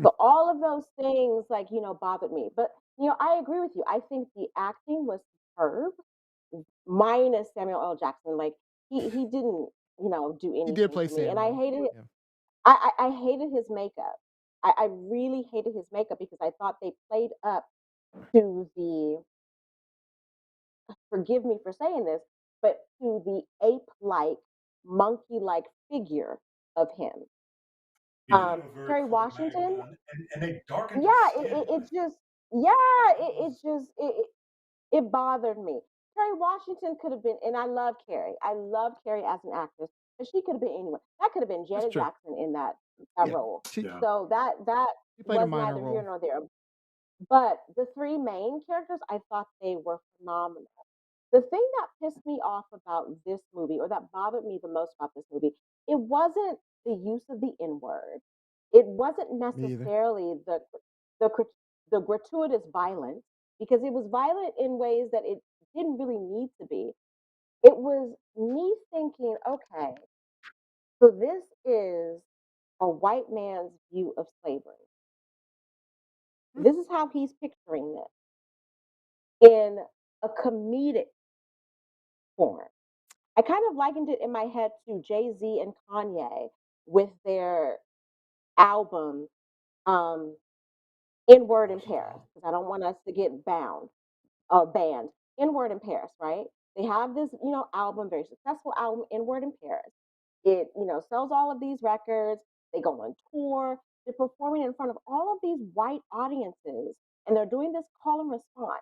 So all of those things, like, bothered me. But, I agree with you. I think the acting was superb, minus Samuel L. Jackson. Like, he didn't, do He did anything play for me. And I Samuel. hated it. Yeah. I hated his makeup. I really hated his makeup because I thought they played up to the forgive me for saying this, but to the ape-like, monkey-like figure of him. He did have a very Kerry problematic Washington, and they darkened his yeah, skin. it Like, just, yeah, that was it bothered me. Kerry Washington could have been, and I love Kerry. I love Kerry as an actress, but she could have been anyone. That could have been That's Janet true. Jackson in that Yeah, role. Yeah. So that she played a was minor neither here role. nor there. But the three main characters, I thought they were phenomenal. The thing that pissed me off about this movie, or that bothered me the most about this movie, it wasn't the use of the N word. It wasn't Me either. necessarily the grat- the gratuitous violence, because it was violent in ways that it didn't really need to be. It was me thinking, okay, so this is a white man's view of slavery. This is how he's picturing this in a comedic form. I kind of likened it in my head to Jay-Z and Kanye with their album N-Word in Paris, because I don't want us to get bound or banned. N-Word in Paris, right? They have this, album, very successful album, N-Word in Paris. It, sells all of these records. They go on tour. They're performing in front of all of these white audiences, and they're doing this call and response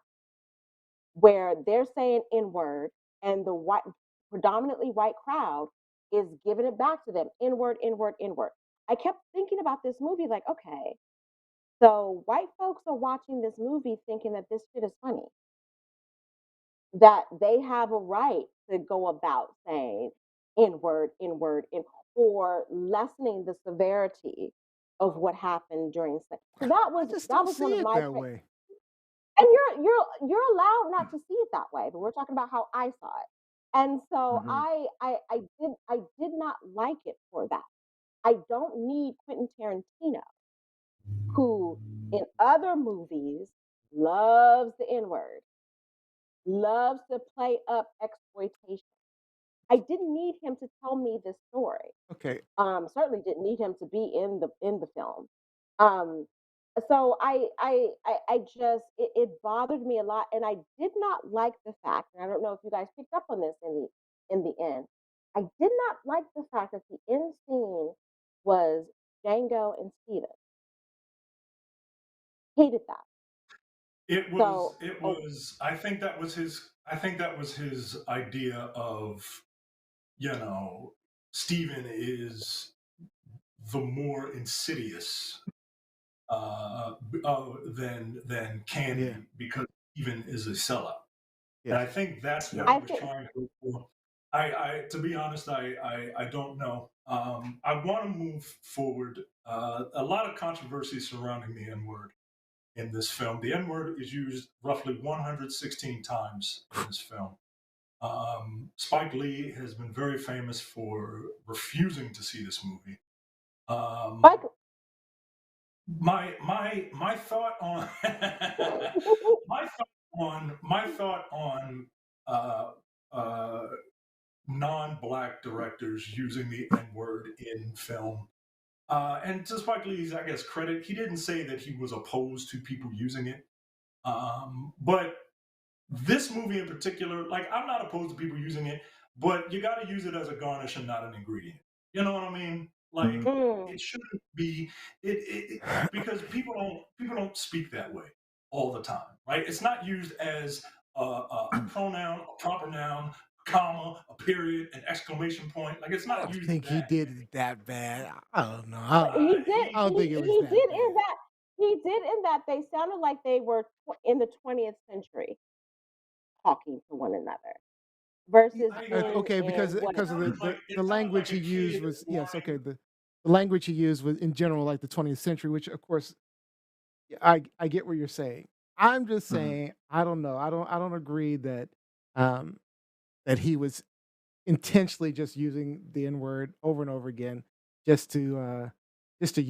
where they're saying N-word, and the white, predominantly white crowd is giving it back to them, N-word, N-word, N-word. I kept thinking about this movie like, okay, so white folks are watching this movie thinking that this shit is funny, that they have a right to go about saying N-word, N-word, or lessening the severity of what happened during sex. So that I was just that don't was one see of it my that way. and you're allowed not to see it that way, but we're talking about how I saw it. And so Mhm. I did not like it for that. I don't need Quentin Tarantino, who in other movies loves the N-word, loves to play up exploitation. I didn't need him to tell me this story. Okay, Certainly didn't need him to be in the film. Um, so I just it bothered me a lot, and I did not like the fact, and I don't know if you guys picked up on this in the end. I did not like the fact that the end scene was Django and Steven. Hated that. So it oh, was I think that was his idea of, you know, Stephen is the more insidious than yeah, Candy, because Stephen is a sellout. And yeah. I think that's what Yeah. he I was think trying to go for. To be honest, I don't know. I want to move forward. A lot of controversy surrounding the N word in this film. The N word is used roughly 116 times in this film. Spike Lee has been very famous for refusing to see this movie. Spike. My thought on my thought on uh, uh, non-black directors using the N word in film. And to Spike Lee's, I guess, credit, he didn't say that he was opposed to people using it. But this movie in particular, like, I'm not opposed to people using it, but you got to use it as a garnish and not an ingredient. You know what I mean? Like, Mhm. it shouldn't be because people don't speak that way all the time, right? It's not used as a pronoun, a proper noun, comma, a period, an exclamation point. Like, it's I not don't used think he that. did it that bad. I don't know. But he did. I don't think it was He that did in bad. that. He did in that. They sounded like they were in the 20th century talking to one another versus I being Okay, in because what. of it the sounded language like he a used kid was yes. Okay, lying. the language he used was in general like the 20th century, which of course I get what you're saying. I'm just Mhm. saying I don't know. I don't agree that um that he was intentionally just using the N word over and over again just to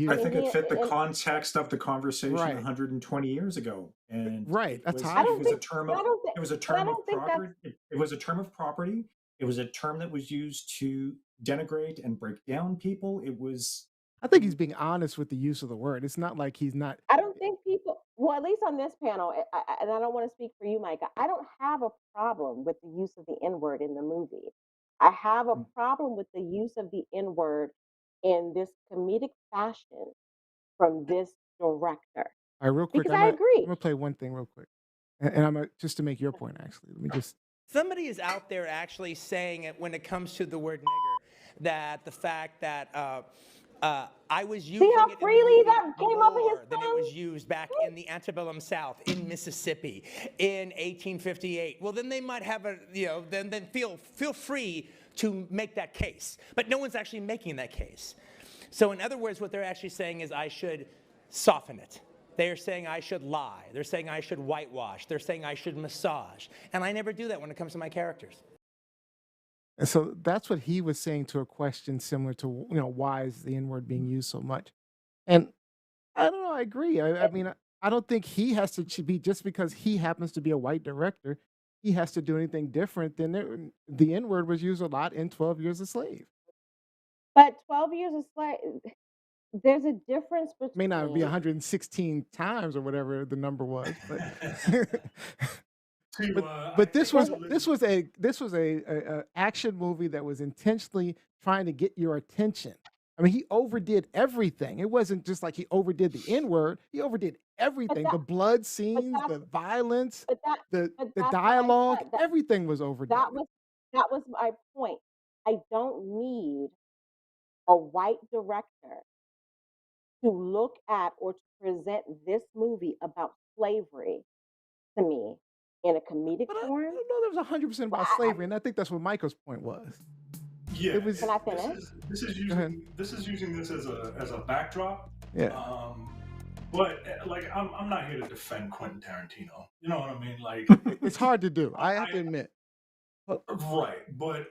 I use And it. think it he fit the and context of the conversation Right. 120 years ago, and Right. That's how I I it don't was a feel. think. term And of I don't think. it was a And I term of don't think that's. property. It was a term of property. It was a term that was used to denigrate and break down people. It was I think he's being honest with the use of the word. It's not like he's not I don't think people. well, at least on this panel, and I don't want to speak for you, Micah, I don't have a problem with the use of the N word in the movie. I have a problem with the use of the N word in this comedic fashion from this director. All right, real quick, Because I'm I gonna agree. play one thing real quick, and I'm gonna, just to make your point. Actually, let me just. Somebody is out there actually saying it when it comes to the word nigger, that the fact that I was using how it in the freely movie that came up in his more than it was tongue? used back in the antebellum South, in Mississippi, in 1858. Well, then they might have a, then feel free to make that case. But no one's actually making that case. So in other words, what they're actually saying is I should soften it. They're saying I should lie. They're saying I should whitewash. They're saying I should massage. And I never do that when it comes to my characters. And so that's what he was saying to a question similar to, why is the N word being used so much? And I don't know. I agree. I mean, I don't think he has to be just because he happens to be a white director. He has to do anything different than the N word was used a lot in 12 Years a Slave. But 12 Years a Slave, there's a difference May not be between 116 times or whatever the number was, but To, but I this think was a action movie that was intentionally trying to get your attention. I mean, he overdid everything. It wasn't just like he overdid the N word. He overdid everything. that- The blood but scenes, that's the violence, but that the but the that's what I dialogue, said. everything was overdone. That was my point. I don't need a white director to look at or to present this movie about slavery to me in a comedic But I form. don't know there was 100% about slavery, and I think that's what Michael's point was. Yeah, It was. Can I finish? this is Go ahead. using this as a backdrop. Yeah. But like I'm not here to defend Quentin Tarantino. You know what I mean? Like It's hard to do. I have to admit. right, but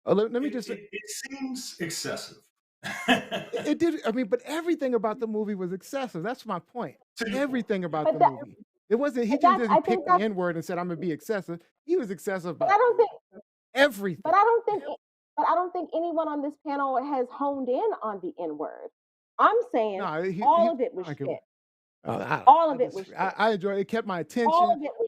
Let me just. it seems excessive. It did. I mean, but everything about the movie was excessive. That's my point. Everything about the movie. It wasn't. He just didn't pick the N word and said, "I'm gonna be excessive." He was excessive But about I don't think everything. but I don't think anyone on this panel has honed in on the N word. I'm saying No, all of it was I shit. could- All of it was shit. I enjoy it. It kept my All attention. of it was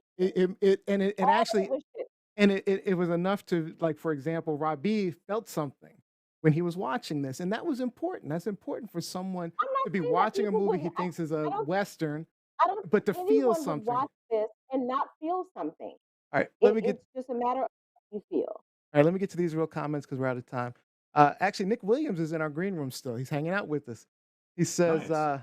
shit. It All of actually it was shit. and it was enough to, like, for example, Rabi felt something when he was watching this, and that was important. That's important for someone I'm not to be saying that watching a people movie he wouldn't. thinks is a I don't Western, I don't but to think feel anyone would something. watch this and not feel something. All right, let me get. It's just a matter of how you feel. All right, let me get to these real comments because we're out of time. Actually, Nick Williams is in our green room still. He's hanging out with us. He says, Nice.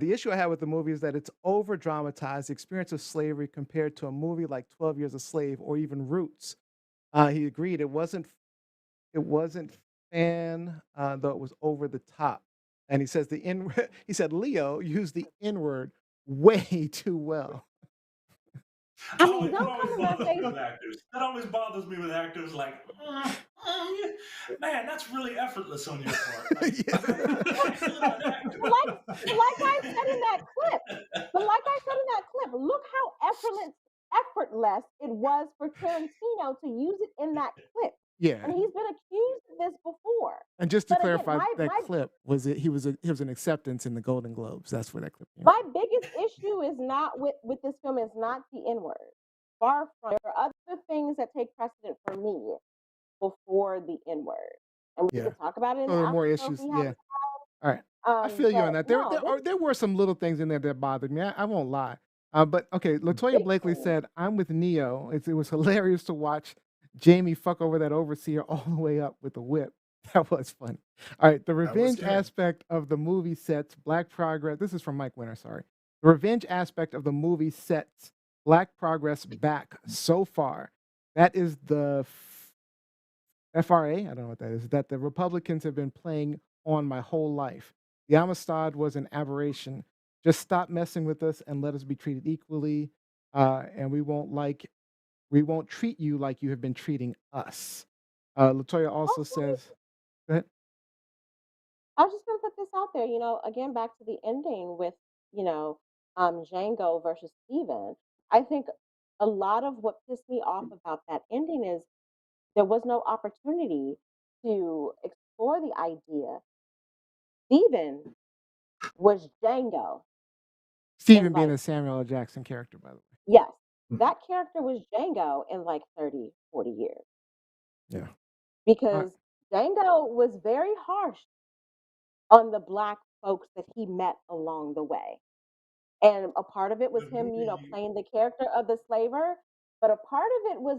the issue I have with the movie is that it's over dramatized the experience of slavery compared to a movie like 12 Years a Slave or even Roots. He agreed it wasn't fan, though it was over the top. And he says he said Leo used the N word way too well. I mean, That don't always come to my bothers me face. with actors. That always bothers me with actors. Like, man, that's really effortless on your part. Like, like I said in that clip, look how effortless it was for Tarantino to use it in that clip. Yeah. And he's been accused of this before. And just to But again, clarify, that clip was he was an acceptance in the Golden Globes. That's where that clip came my biggest issue is not with this film is not the N word. Far from. There are other things that take precedent for me before the N word, and we Yeah. can talk about it in So the there are more after show if issues. we have Yeah. All right. I feel you on that. There were some little things in there that bothered me. I won't lie. But okay, Latoya Blakely said, "I'm with Neo. It was hilarious to watch Jamie fuck over that overseer all the way up with a whip. That was funny." All right, the revenge good. aspect of the movie sets Black Progress. This is from Mike Winter. Sorry. The revenge aspect of the movie sets Black Progress back so far. That is the FRA. I don't know what that is. That the Republicans have been playing on my whole life. The Amistad was an aberration. Just stop messing with us and let us be treated equally. And we won't treat you like you have been treating us. Latoya also says, go ahead. I was just gonna put this out there, again back to the ending with, Django versus Steven. I think a lot of what pissed me off about that ending is there was no opportunity to explore the idea. Steven was Django. Steven in being like a Samuel L. Jackson character, by the way. yes, that character was Django in like 30, 40 years Yeah. All right. because Django was very harsh on the black folks that he met along the way. And a part of it was The him, movie, playing the character of the slaver, but a part of it was,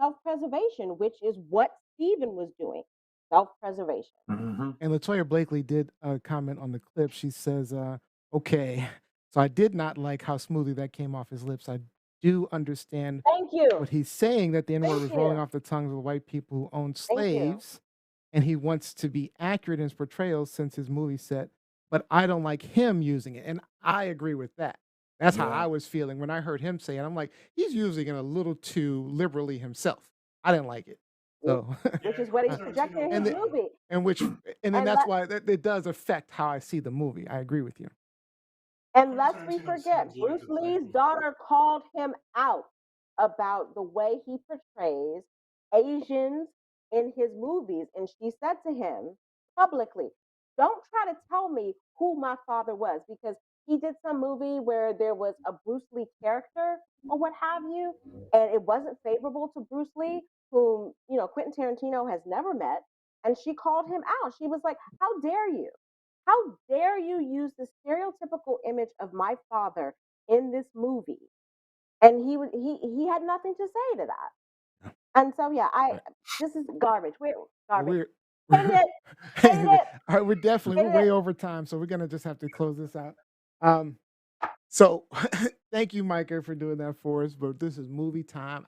self-preservation, which is what Stephen was doing. Self-preservation. Mm-hmm. And Latoya Blakely did comment on the clip. She says, okay, so I did not like how smoothly that came off his lips. I do understand Thank you. what he's saying, that the N-word Thank was rolling you. off the tongues of the white people who owned Thank you. slaves, and he wants to be accurate in his portrayals since his movie set, but I don't like him using it. And I agree with that. That's how Yeah. I was feeling when I heard him say it. I'm like, he's using it a little too liberally himself. I didn't like it. So, Which is what he's Tarantino projecting in and his the- movie. and then And that's let- why it does affect how I see the movie. I agree with you. And lest we Tarantino forget, seems like Bruce the type Lee's of- daughter called him out about the way he portrays Asians in his movies. And she said to him publicly, don't try to tell me who my father was, because he did some movie where there was a Bruce Lee character or what have you, and it wasn't favorable to Bruce Lee, whom, Quentin Tarantino has never met. And she called him out. She was like, how dare you? How dare you use the stereotypical image of my father in this movie? And he had nothing to say to that. And so this is garbage. Garbage. Hate it. Hate it. All right, we're Hate way it. over time, so we're gonna just have to close this out. So thank you, Micah, for doing that for us. But this is movie time.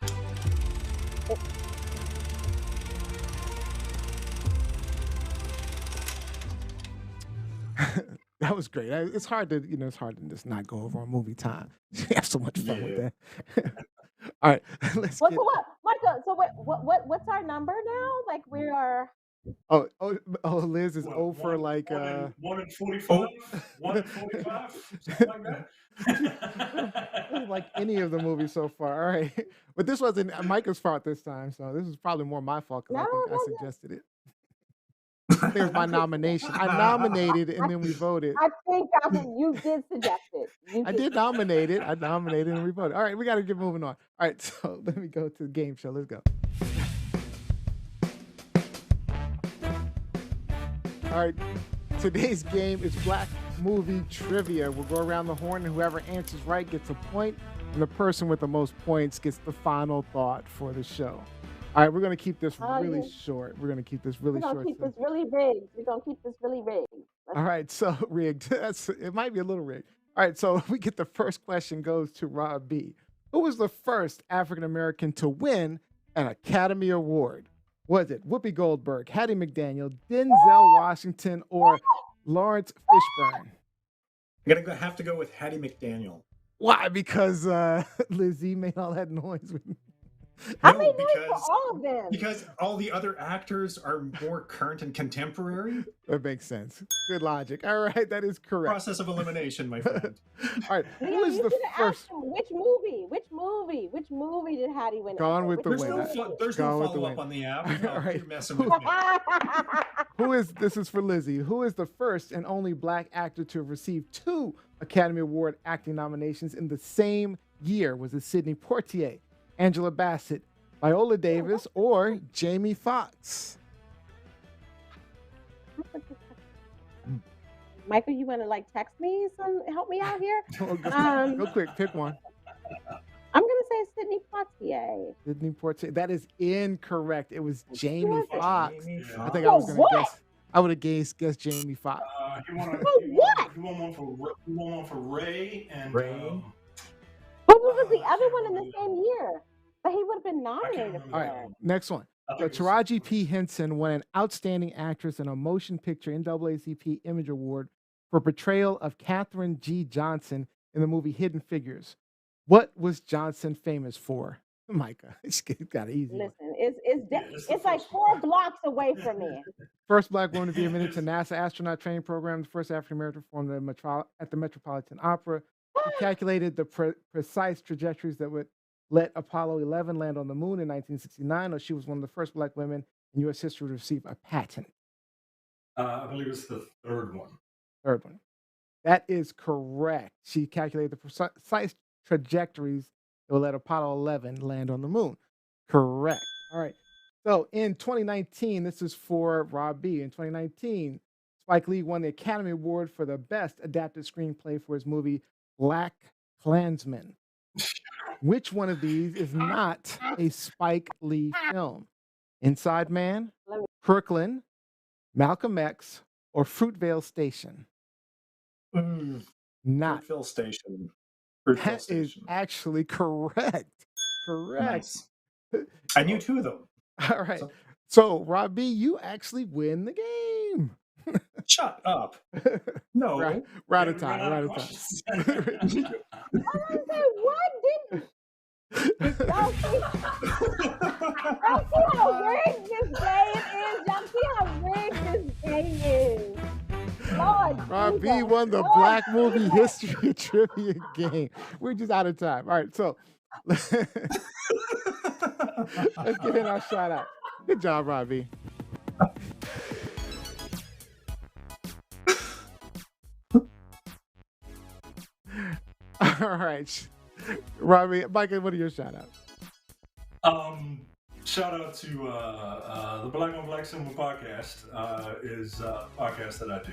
That was great. It's hard to just not go over on movie time. We have so much fun with that. All right, let's What? get. What? Micah, so what's our number now? Like we are. Oh, Liz is What, over like 1 in 45? 1 in 45? Something like that? like any of the movies so far. All right, but this wasn't Micah's fault this time, so this is probably more my fault because I think I suggested it. I think it was my nomination. I nominated and then we voted. I think you did suggest it. I did nominate it. I nominated and we voted. All right, we got to get moving on. All right, so let me go to the game show. Let's go. All right, today's game is Black Movie Trivia. We'll go around the horn, and whoever answers right gets a point, and the person with the most points gets the final thought for the show. All right, we're going to keep this really short. We're going to keep this really We're short. gonna keep this really rigged. We're gonna keep this really rigged. All right, so rigged. It might be a little rigged. All right, so we get the first question goes to Rob B. Who was the first African American to win an Academy Award? Was it Whoopi Goldberg, Hattie McDaniel, Denzel Washington, or Lawrence Fishburne? I'm gonna have to go with Hattie McDaniel. Why? Because Lizzie made all that noise with me. I made noise for all of them. Because all the other actors are more current and contemporary. That makes sense. Good logic. All right, that is correct. Process of elimination, my friend. All right, Leo, who is you the should have first? asked him which movie did Hattie win? Gone with the There's Wind. there's Gone no with the follow-up Wind. on the app. All No, right. You're messing with me. This is for Lizzie. Who is the first and only Black actor to have received 2 Academy Award acting nominations in the same year? Was it Sidney Poitier, Angela Bassett, Viola Davis, or Jamie Foxx? Michael, you want to text me help me out here? Go quick, pick one. I'm gonna say Sidney Poitier. Sidney Poitier. That is incorrect. It was Jamie Foxx. I think I For was gonna what? guess. I would have guessed Jamie Foxx. You want one for Ray and Ray? But what was the other one in the same year? But he would have been nominated for All right, it. next one. So Taraji P. Henson won an Outstanding Actress in a Motion Picture NAACP Image Award for portrayal of Katherine G. Johnson in the movie Hidden Figures. What was Johnson famous for? Micah, it's got an easy one. Listen, it's like 4 blocks away from me. First Black woman to be admitted to NASA astronaut training program, the first African American to perform at the Metropolitan Opera. She calculated the precise trajectories that would let Apollo 11 land on the moon in 1969, or she was one of the first Black women in U.S. history to receive a patent. I believe it's the third one. Third one. That is correct. She calculated the precise trajectories that will let Apollo 11 land on the moon. Correct. All right. So in 2019, this is for Rob B. In 2019, Spike Lee won the Academy Award for the Best Adapted Screenplay for his movie Black Klansman. Which one of these is not a Spike Lee film? Inside Man, Let me- Crooklyn, Malcolm X, or Fruitvale Station? Not. Fruitvale Station. Fruitvale That is Station. actually correct. Correct. Nice. I knew two of them. All right. So- So, Rob B, you actually win the game. Shut up. No. We're out of Yeah, we ran time. out We're out of of time. questions. I say, what did y'all see? Y'all see how rigged this game is? Y'all see how rigged this game is? Lord Rob B Jesus. won the Lord Black Movie Jesus. History Trivia game. We're just out of time. All right, so let's get in our shout out. Good job, Rob B. All right, Robbie, Michael, what are your shout outs? Shout out to the Black on Black Cinema podcast is a podcast that I do.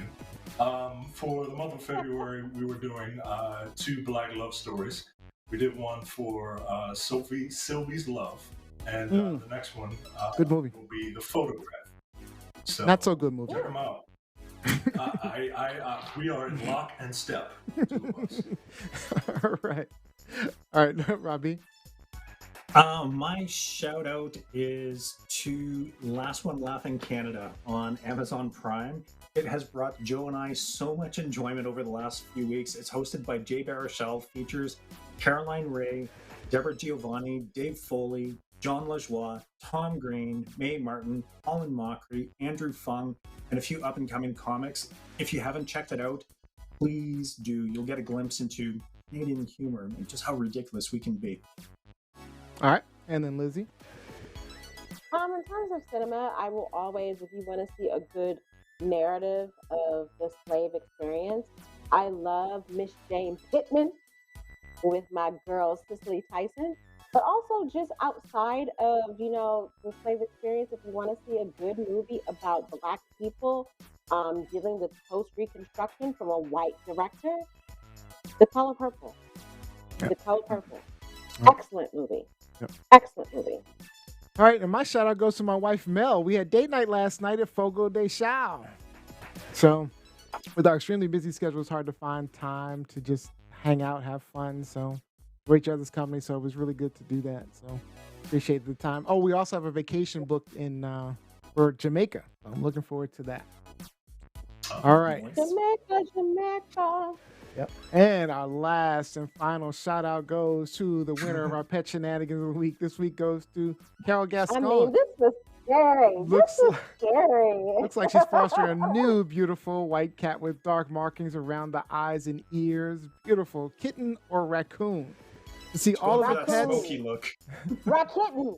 For the month of February, we were doing 2 Black love stories. We did one for Sylvie's Love, and the next one Good movie. will be The Photograph. So Not so good movie. check them out. We are in lock and step, 2 of us. All right, Robbie. My shout out is to Last One Laughing Canada on Amazon Prime. It has brought Joe and I so much enjoyment over the last few weeks. It's hosted by Jay Baruchel, features Caroline Ray, Deborah Giovanni, Dave Foley, John Lajoie, Tom Green, Mae Martin, Colin Mockery, Andrew Fung, and a few up-and-coming comics. If you haven't checked it out, please do. You'll get a glimpse into Canadian humor and just how ridiculous we can be. All right, and then Lizzie. In terms of cinema, I will always, if you want to see a good narrative of the slave experience, I love Miss Jane Pittman with my girl Cicely Tyson. But also just outside of, the slave experience, if you want to see a good movie about Black people dealing with post-Reconstruction from a white director, The Color Purple. Yep. The Color Purple. Yep. Excellent movie. Yep. Excellent movie. All right, and my shout out goes to my wife Mel. We had date night last night at Fogo de Chao. So, with our extremely busy schedule, it's hard to find time to just hang out, have fun. So, we're each other's company. So, it was really good to do that. So, appreciate the time. Oh, we also have a vacation booked in for Jamaica. I'm looking forward to that. All right. Jamaica. Yep. And our last and final shout out goes to the winner of our Pet Shenanigans of the Week. This week goes to Carol Gascon. I mean, this was scary. Looks This was scary. Looks like she's fostering a new beautiful white cat with dark markings around the eyes and ears. Beautiful kitten or raccoon. To see all of the that pets, smoky look. Rakitten.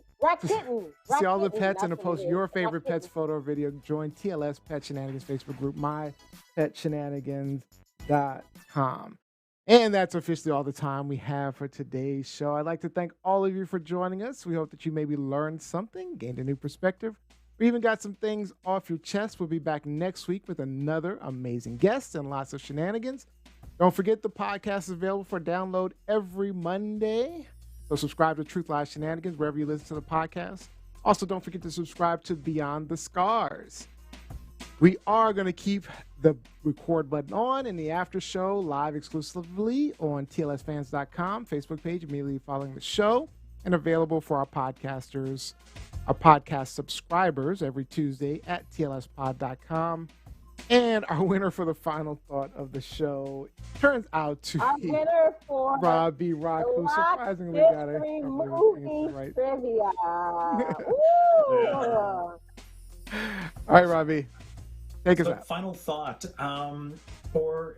see all the pets and to That's what post it is. your favorite Rakitten. pets photo or video, join TLS Pet Shenanigans Facebook group, mypetshenanigans.com. And that's officially all the time we have for today's show. I'd like to thank all of you for joining us. We hope that you maybe learned something, gained a new perspective, or even got some things off your chest. We'll be back next week with another amazing guest and lots of shenanigans. Don't forget the podcast is available for download every Monday. So subscribe to Truth Lies Shenanigans wherever you listen to the podcast. Also, don't forget to subscribe to Beyond the Scars. We are going to keep the record button on in the after show live exclusively on TLSfans.com, Facebook page immediately following the show, and available for our podcasters, our podcast subscribers every Tuesday at TLSpod.com. And our winner for the final thought of the show turns out to Our be winner for Rob B. Rock, who Black surprisingly got a History couple of movie things right. trivia. All right, Robbie, take us So, out. final thought for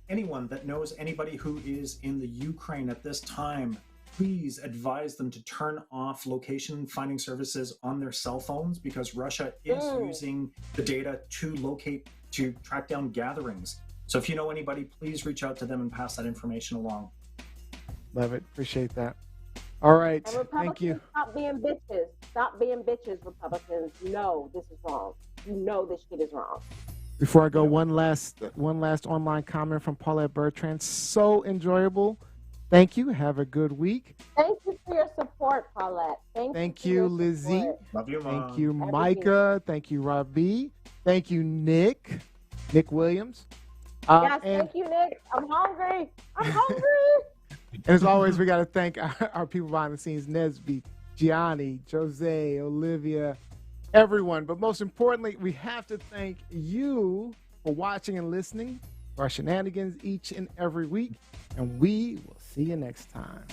anyone that knows anybody who is in the Ukraine at this time, please advise them to turn off location finding services on their cell phones because Russia is using the data to track down gatherings. So if you know anybody, please reach out to them and pass that information along. Love it. Appreciate that. All right. And Republicans, Thank you. stop being bitches. Stop being bitches, Republicans. No, this is wrong. You know this shit is wrong. Before I go, one last online comment from Paulette Bertrand. So enjoyable. Thank you. Have a good week. Thank you for your support, Paulette. Thank for you, your Lizzie. support. Love you, Mom. Thank you, Everything. Micah. Thank you, Robbie. Thank you, Nick Williams. Yes, and, thank you, Nick. I'm hungry. I'm hungry. and as always, we got to thank our people behind the scenes, Nesby, Gianni, Jose, Olivia, everyone. But most importantly, we have to thank you for watching and listening to our shenanigans each and every week. And we will see you next time.